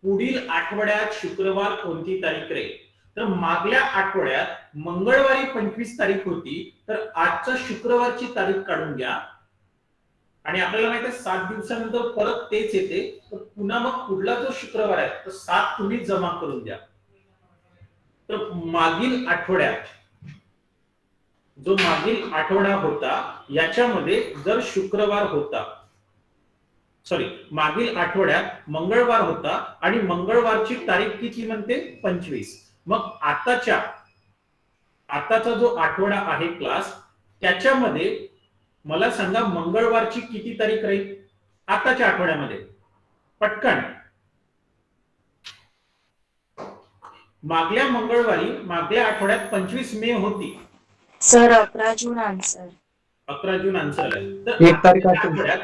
पुढील आठवड्यात शुक्रवार कोणती तारीख राहील? तर मागल्या आठवड्यात मंगळवारी 25 तारीख होती तर आजच्या शुक्रवारची तारीख काढून घ्या आणि आपल्याला माहिती आहे 7 दिवसानंतर परत तेच येते तर पुन्हा मग पुढला जो शुक्रवार आहे तर 7 तुम्ही जमा करून द्या. तर मागील आठवड्यात जो मागील आठवडा होता याच्यामध्ये जर शुक्रवार होता मागील आठवड्यात मंगळवार होता आणि मंगळवारची तारीख किती म्हणते 25. मग आताचा जो आठवडा आहे क्लास त्याच्यामध्ये मला सांगा मंगळवारची किती तारीख राहील आताच्या आठवड्यामध्ये? पटकन. मागल्या मंगळवारी मागल्या आठवड्यात 25 मे होती. सर 11 जून आन्सर. 11 जून आन्सर आहे. तर 1 तारीख आठवड्यात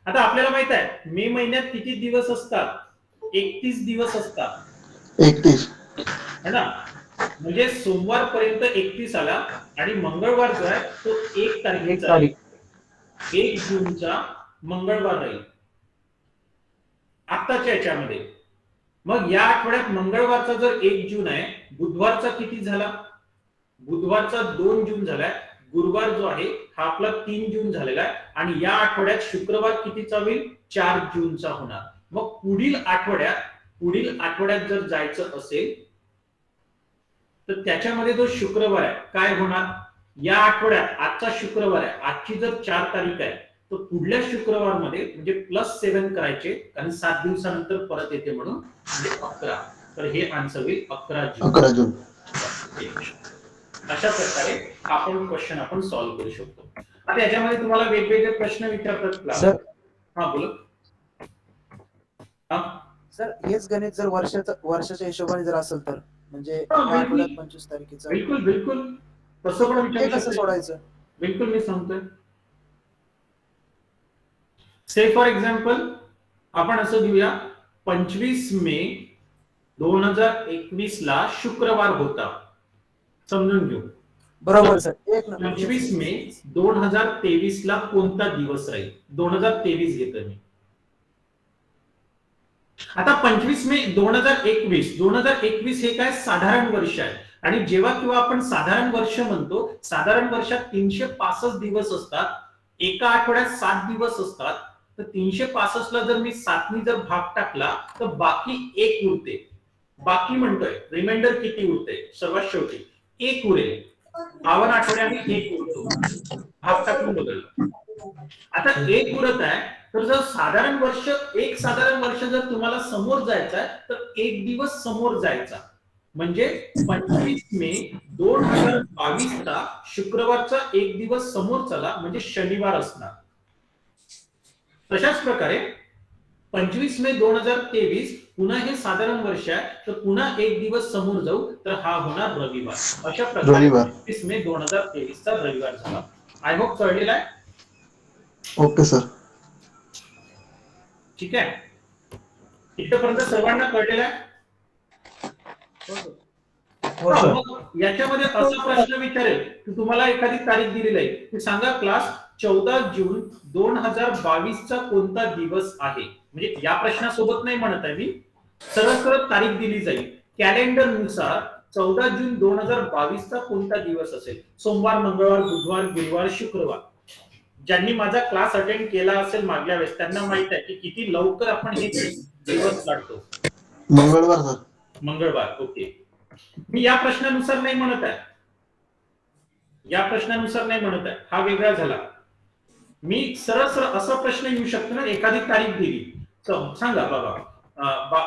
आता आपल्याला माहित आहे मे महिन्यात किती दिवस असतात? 31 दिवस असतात 31 है ना. म्हणजे सोमवार पर्यंत 31 आला आणि मंगळवार जो आहे तो 1 एक तारखेचा आहे. तारीख 1 जूनचा मंगळवार राहील आत्ताच्या याच्यामध्ये. मग या आठवड्यात मंगळवारचा जर 1 जून आहे, बुधवारचा किती झाला? बुधवारचा 2 जून झालाय, गुरुवार जो आहे हा आपला 3 जून झालेला आहे आणि या आठवड्यात शुक्रवार कितीचा होईल? 4 जूनचा होणार. मग पुढील आठवड्यात जर जायचं असेल तर त्याच्यामध्ये जो शुक्रवार आहे काय होणार? या आठवड्यात आजचा शुक्रवार आहे, आजची जर 4 तारीख आहे तर पुढल्या शुक्रवारमध्ये म्हणजे +7 करायचे कारण 7 दिवसानंतर परत येते म्हणून म्हणजे 11. तर हे आन्सर होईल 11 जून. 11 जून. अशा प्रकारे आपण क्वेश्चन आपण सॉल्व्ह करू शकतो. आता याच्यामध्ये तुम्हाला वेगवेगळे प्रश्न विचारतात क्लास. सर हा बोला. हा सर हेच गणित जर वर्षाच्या हिशोबाने जर असेल तर म्हणजे हा, ह्या बिलकुल. आठवड्यात 25 तारखेचं बिलकुल बिलकुल तसं पण ते कसं विचारू शकतो. सोडायचं? बिलकुल मी सांगतोय. से फॉर एक्झाम्पल आपण असं घेऊया 25 मे 2021 ला शुक्रवार होता. समजून घेऊ. बरोबर सर. एक नंबर. 25 मे 2023 ला कोणता दिवस राहील? 2023 घेतो मी. आता 25 मे 2021 हे काय साधारण वर्ष आहे आणि जेव्हा किंवा आपण साधारण वर्ष म्हणतो, साधारण वर्षात 365 दिवस असतात, एका आठवड्यात 7 दिवस असतात. तर 365 ला जर मी 7 नी जर भाग टाकला तर बाकी 1 उरते. बाकी म्हणतोय रिमाइंडर किती उरते? सर्वात शेवटी 1 उरेल. 52 आठवड्याने 1 उरतो. भाग टाकून बदल. आता 1 उरत आहे तर जर साधारण वर्ष जर तुम्हाला समोर जायचं आहे तर 1 दिवस समोर जायचा म्हणजे 25 मे 2022 ला शुक्रवारचा 1 दिवस समोर चला म्हणजे शनिवार असणार. तशाच प्रकारे 25 मे 2023 पुन्हा हे साधारण वर्ष आहे तर पुन्हा 1 दिवस समोर जाऊ तर हा होणार रविवार. अशा प्रकारे रविवार. 25 मे 2023 चा रविवार झाला. आय होप कळलेला आहे. Okay sir. ठीक आहे. इथपर्यंत सर्वांना कळलेलं आहे. हो सर. मग याच्यामध्ये असा प्रश्न विचारेल की तुम्हाला एखादी तारीख दिलेली आहे की सांगा क्लास 14 जून 2022 चा कोणता दिवस आहे. म्हणजे या प्रश्नासोबत नाही म्हणत आहे मी, सरळ सरळ तारीख दिली जाईल. कॅलेंडर नुसार 14 जून 2022 चा कोणता दिवस असेल? सोमवार, मंगळवार, बुधवार, गुरुवार, शुक्रवार. ज्यांनी माझा क्लास अटेंड केला असेल मागल्या वेळेस त्यांना माहित आहे की किती लवकर आपण हे दिवस काढतो. मंगळवार सर. मंगळवार. ओके. मी या प्रश्नानुसार नाही म्हणत आहे, हा वेगळा झाला. मी सरळ सरळ असा प्रश्न येऊ शकतो ना, एखादी तारीख दिली सांगा बाबा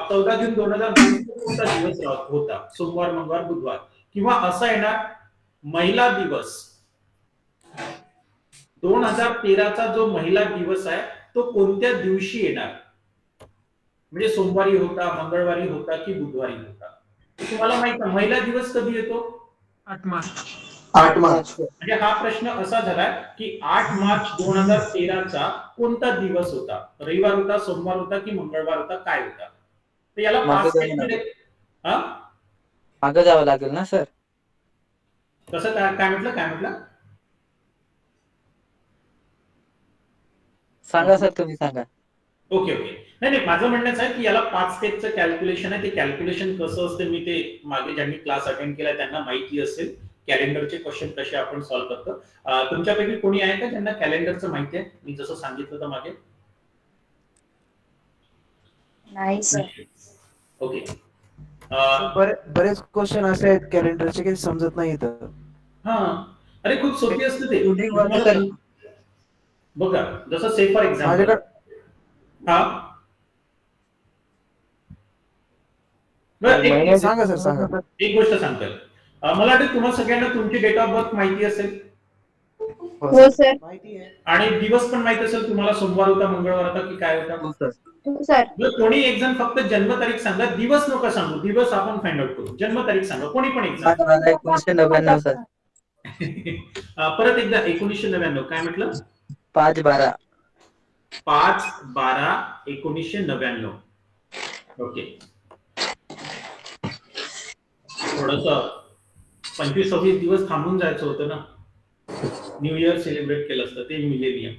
14 जून 2022 कोणता दिवस होता? सोमवार, मंगळवार, बुधवार. किंवा असा येणार महिला दिवस 2013 चा जो महिला दिवस आहे तो कोणत्या दिवशी येणार? म्हणजे सोमवारी होता, मंगळवारी होता की बुधवारी होता? तुम्हाला माहित आहे महिला दिवस कधी येतो? 8 मार्च. 8 मार्च. म्हणजे हा प्रश्न असा झाला की 8 मार्च 2013 चा कोणता दिवस होता? रविवार होता, सोमवार होता की मंगळवार होता, काय होता? तर याला पाच मागं जावं लागेल ना सर? कसं काय म्हटलं? सांगा सर, तुम्ही सांगा. ओके. नाही माझं म्हणण्याचं आहे की याला 5 स्टेपचं कॅल्क्युलेशन आहे. ते कॅल्क्युलेशन कसं असतं मी ते मागे ज्यांनी क्लास अटेंड केलाय त्यांना माहिती असेल. कॅलेंडरचे क्वेश्चन कसे आपण सॉल्व्ह करतो. तुमच्यापैकी कोणी आहे का ज्यांना कॅलेंडरचं माहिती आहे? मी जसं सांगितलं होतं मागे. नाही सर. ओके. बरेच क्वेश्चन असे आहेत कॅलेंडरचे काही समजत नाही तर. हा अरे खूप सोपी असते ते. बघा जसं से फॉर एक्झाम्पल सांगा सर सांगा. एक गोष्ट सांगतोय. मला वाटतं तुम्हाला सगळ्यांना तुमची डेट ऑफ बर्थ माहिती असेल हो सर. माहिती आहे. आणि दिवस पण माहिती असेल तुम्हाला, सोमवार होता, मंगळवार होता की काय होता? हो सर. जर कोणी एक जण फक्त जन्मतारीख सांगा, दिवस नका सांगू, दिवस आपण फाइंड आउट करू. जन्मतारीख सांगा कोणी पण एक जण. 1999 सर. परत एकदा 1999 काय म्हटलं? 5/12. 5/12/1999. ओके. थोडस 25-26 दिवस थांबून जायचं होतं ना, न्यू इयर सेलिब्रेट केलं असतं, ते मिलेनियम.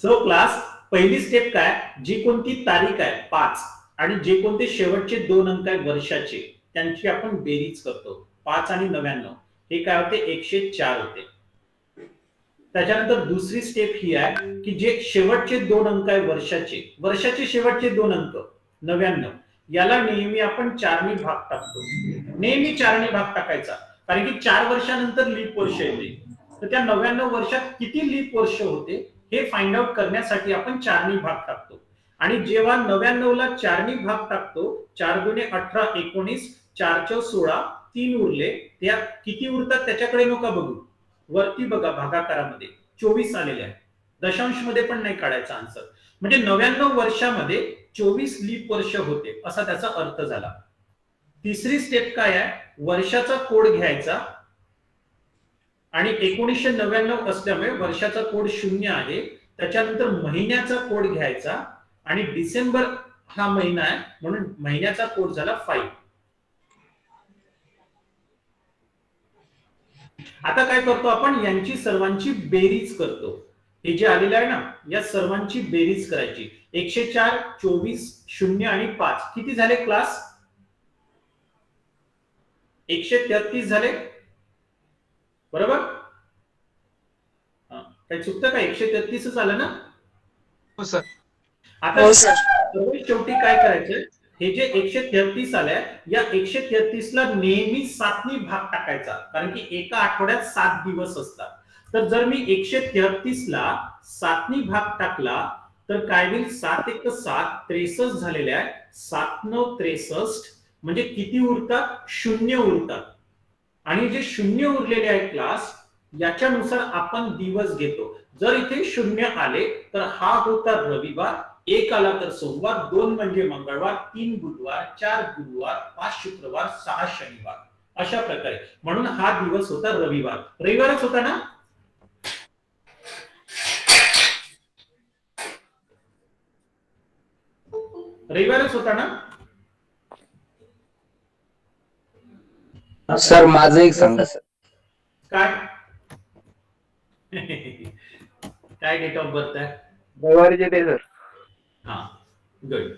सो क्लास पहिली स्टेप काय, जी कोणती तारीख आहे 5 आणि जे कोणते शेवटचे 2 अंक आहे वर्षाचे त्यांची आपण बेरीज करतो. 5 आणि 99 हे काय होते, 104 होते. त्याच्यानंतर दुसरी स्टेप ही आहे की जे शेवटचे 2 अंक आहे वर्षाचे शेवटचे 2 अंक 99 याला नेहमी आपण 4 ने भाग टाकतो. नेहमी 4 ने भाग टाकायचा, कारण की 4 वर्षानंतर लीप वर्ष येते. तर त्या 99 वर्षात किती लीप वर्ष होते हे फाइंड आउट करण्यासाठी आपण 4 ने भाग टाकतो. आणि जेव्हा 99 ला 4 ने भाग टाकतो, 4 दुने 18, 19, 4 चौ 16, 3 उरले, त्या किती उरतात त्याच्याकडे नका बघू, वरती बघा भागाकारामध्ये 24 आलेले आहे. दशांश मध्ये पण नाही काढायचा आन्सर. म्हणजे 99 वर्षामध्ये 24 लीप वर्ष होते असा त्याचा अर्थ झाला. तिसरी स्टेप काय आहे, वर्षाचा कोड घ्यायचा आणि 1999 असल्यामुळे वर्षाचा कोड 0 आहे. त्याच्यानंतर महिन्याचा कोड घ्यायचा आणि डिसेंबर हा महिना आहे म्हणून महिन्याचा कोड झाला 5. आता काय करतो आपण, यांची सर्वांची बेरीज करतो. हे जे आलेलं आहे ना, या सर्वांची बेरीज करायची. 104, 24, 0 आणि 5 किती झाले क्लास, 133 झाले, बरोबर. काही चुकतं का, 133 आलं ना. हो सर. आता सर्वात शेवटी काय करायचं, हे जे 133 आलंय या 133 ला नेहमी 7 ने भाग टाकायचा, कारण की एका आठवड्यात 7 दिवस असतात. तर जर मी 133 ला 7 ने भाग टाकला तर काय होईल, 7 × 7 63 झालेले आहे. 7 × 9 63 म्हणजे किती उरतात, 0 उरतात. आणि जे 0 उरलेले आहे क्लास याच्यानुसार आपण दिवस घेतो. जर इथे 0 आले तर हा होता रविवार, 1 आला तर सोमवार, 2 म्हणजे मंगळवार, 3 बुधवार, 4 गुरुवार, 5 शुक्रवार, 6 शनिवार, अशा प्रकारे. म्हणून हा दिवस होता रविवार. रविवारच होता ना. रविवारच होता ना. सर माझं एक सांगा सर. काय काय डेट ऑफ बर्थ आहे, रविवारीचे डे सर. हा गुड.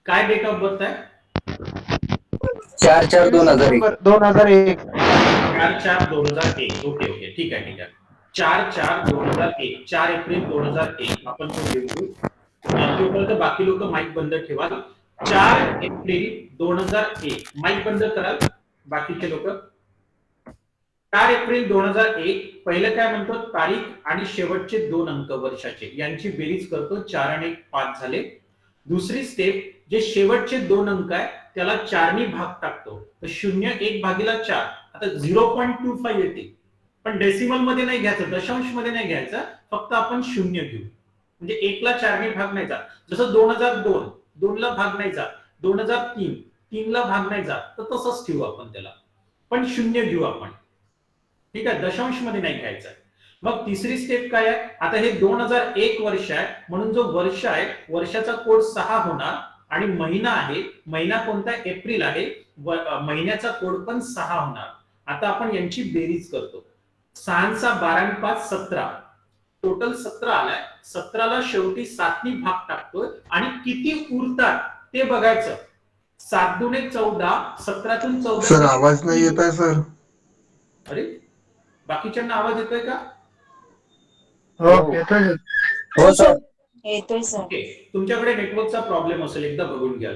काय डेट ऑफ बर्थ आहे, 4/4/2001. 2001. 4/4/2001. ओके ओके, ठीक आहे ठीक आहे. 4/4/2001, 4 एप्रिल 2001 आपण तो घेऊ. तोपर्यंत बाकी लोक माईक बंद ठेवा. 4 एप्रिल 2001 माईक बंद कराल बाकीचे लोक. 4 एप्रिल 2001 पहिलं काय म्हणतो, तारीख आणि शेवटचे 2 अंक वर्षाचे यांची बेरीज करतो. 4 आणि 1 5 झाले. दुसरी स्टेप, जे शेवटचे 2 अंक आहे त्याला 4 ने भाग टाकतो. तर 0 1/4 आता 0.25 येते, पण डेसिमल मध्ये नाही घ्यायचं, दशांश मध्ये नाही घ्यायचं, फक्त आपण 0 घेऊ. म्हणजे 1 ला 4 ने भाग नाही जात. जसं 2002 2 ला भाग नाही जात, 2003 3 ला भाग नाही जात, तर तसंच ठेवू आपण त्याला, पण 0 घेऊ आपण. ठीक आहे, दशांश मध्ये नाही घ्यायचं. मग तिसरी स्टेप काय आहे, आता हे 2001 वर्ष आहे म्हणून जो वर्ष आहे वर्षाचा कोड 6 होणार आणि महिना आहे, महिना कोणता, एप्रिल आहे, महिन्याचा कोड पण 6 होणार. आता आपण यांची बेरीज करतो. 6 × 12 × 5 17, टोटल 17 आलाय. 17 ला शेवटी 7 ने भाग टाकतोय आणि किती उरतात ते बघायचं. 7 दुने 14, 17तून 14. सर आवाज नाही येत आहे सर. अरे बाकीच्यांना आवाज येतोय का. हो येतोय. हो सर. येतोय सर. ओके, तुमच्याकडे नेटवर्कचा प्रॉब्लेम असेल, एकदा बघून घ्या.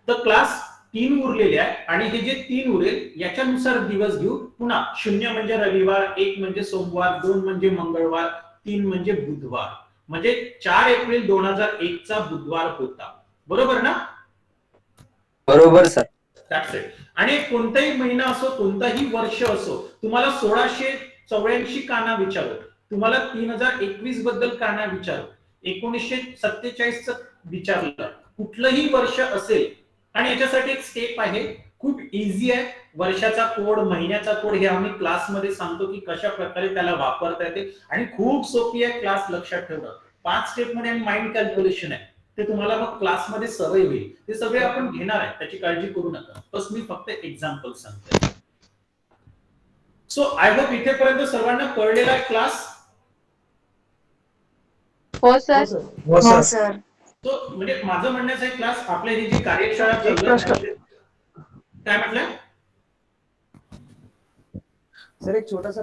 तर क्लास 3 उरलेले आहे आणि हे जे 3 उरेल याच्यानुसार दिवस घेऊ. पुन्हा 0 म्हणजे रविवार, 1 म्हणजे सोमवार, 2 म्हणजे मंगळवार, 3 म्हणजे बुधवार. म्हणजे 4 एप्रिल 2001 चा बुधवार होता, बरोबर ना. बरोबर सर. That's it. आणि कोणताही महिना असो, कोणताही वर्ष असो, तुम्हाला 1684 का ना विचारू, तुम्हाला 3021 बद्दल का ना विचारू, 1947 विचारलं, कुठलंही वर्ष असेल. आणि याच्यासाठी एक स्टेप आहे, खूप इझी आहे. वर्षाचा कोड, महिन्याचा कोड हे आम्ही क्लासमध्ये सांगतो की कशा प्रकारे त्याला वापरता येते आणि खूप सोपी आहे क्लास, लक्षात ठेवणं. 5 स्टेप मध्ये आणि माइंड कॅल्क्युलेशन आहे. ते तुम्हाला मग क्लासमध्ये सवय होईल. ते सगळे आपण घेणार आहे, त्याची काळजी करू नका. बस मी फक्त एक्झाम्पल सांगतोय. सो आय होप इथेपर्यंत सर्वांना कळलेला आहे क्लास. हो सर. हो सर. तो म्हणजे माझं म्हणण्याचं आहे क्लास आपल्या ही जी कार्यशाळा एक चालू प्रश्न. आहे, काय म्हटलं? सर एक छोटासा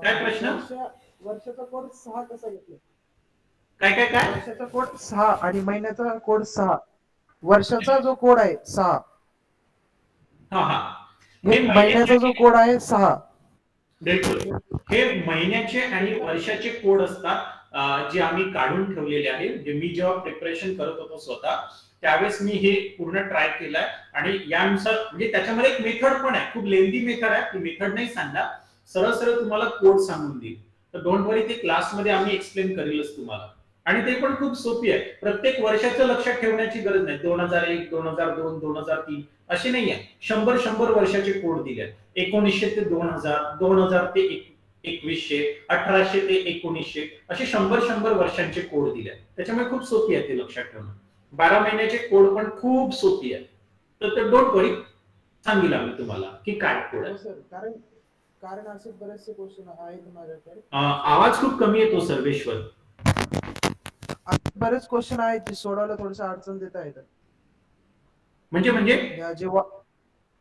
काय प्रश्न? वर्षाचा कोड 6 कसा घेतला? काय वर्षाचा कोड 6 आणि महिन्याचा कोड 6. वर्षाचा जो कोड आहे 6, हा हा हे महिन्याचा जो कोड आहे 6. बिलकुल. हे महिन्याचे आणि वर्षाचे कोड असतात जे आम्ही काढून ठेवलेले आहेत. जे मी जेव्हा प्रिपरेशन करत होतो स्वतः त्यावेळेस मी हे पूर्ण ट्राय केलंय आणि यानुसार म्हणजे त्याच्यामध्ये एक मेथड पण आहे, खूप लेंदी मेथड आहे. ती मेथड नाही सांगणार, सरळ सरळ तुम्हाला कोड सांगून देईल. तर डोंट वरी, ते क्लासमध्ये आम्ही एक्सप्लेन करेलच तुम्हाला. आणि ते पण खूप सोपी आहे. प्रत्येक वर्षाचं लक्षात ठेवण्याची गरज नाही. 2001, 2002, 2003 असे नाही आहे. 100 वर्षाचे कोड दिले आहेत. 1900 ते 2000, 2000 ते 2100, 1800 ते 1900 असे 100 वर्षांचे कोड दिले आहेत. त्याच्यामुळे खूप सोपी आहे ते लक्षात ठेवणं. 12 महिन्याचे कोड पण खूप सोपी आहे. तर डोंट वरी, सांगेल आम्ही तुम्हाला की काय कोड आहे. कारण असे बरेचसे क्वेश्चन आहेत माझ्याकडे. आवाज खूप कमी येतो सर्वेश्वर. बरेच क्वेश्चन आहेत जे सोडवायला थोडस अडचण देत आहेत. म्हणजे जेव्हा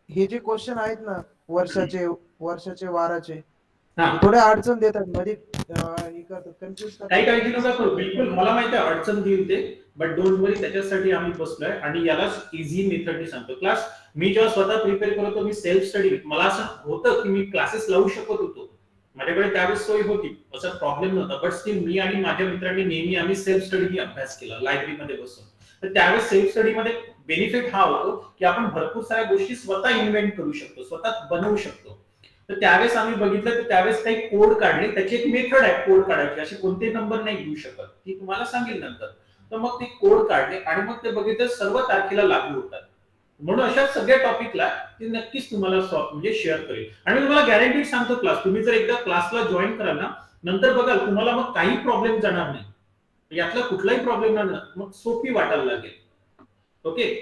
हे जे क्वेश्चन आहेत ना वर्षाचे वाराचे, हा, थोडे अडचण देतात मध्ये, हे करतात, कन्फ्युज करतात. काही काळजी नका करू. बिलकुल मला माहिती आहे अडचण देईल ते, बट डोंट वरी, त्याच्यासाठी आम्ही बसलोय आणि यालाच इझी मेथडने सांगतो. क्लास मी जेव्हा स्वतः प्रिपेअर करत होतो, मी सेल्फ स्टडी, मला असं होतं की मी क्लासेस लावू शकत होतो, माझ्याकडे त्यावेळेस सोय होती, असा प्रॉब्लेम नव्हता. बट स्टील मी आणि माझ्या मित्रांनी नेहमी आम्ही सेल्फ स्टडीने अभ्यास केला लायब्ररीमध्ये बसून. तर त्यावेळेस सेल्फ स्टडीमध्ये बेनिफिट हा होतो की आपण भरपूर साऱ्या गोष्टी स्वतः इन्व्हेंट करू शकतो, स्वतः बनवू शकतो. तर त्यावेळेस आम्ही बघितलं, तर त्यावेळेस काही कोड काढले. त्याची एक मेथड आहे कोड काढायची, असे कोणते नंबर नाही घेऊ शकत, ती तुम्हाला सांगेल नंतर. तर मग ते कोड काढले आणि मग ते बघितलं सर्व तारखेला लागू होतात. म्हणून अशा सगळ्या टॉपिकला ते नक्कीच तुम्हाला म्हणजे शेअर करेल. आणि मी तुम्हाला गॅरंटी सांगतो क्लास, तुम्ही जर एकदा क्लासला जॉईन कराल ना, नंतर बघाल तुम्हाला मग काही प्रॉब्लेम जाणार नाही, यातला कुठलाही प्रॉब्लेम नाही, मग सोपी वाटायला लागेल. ओके.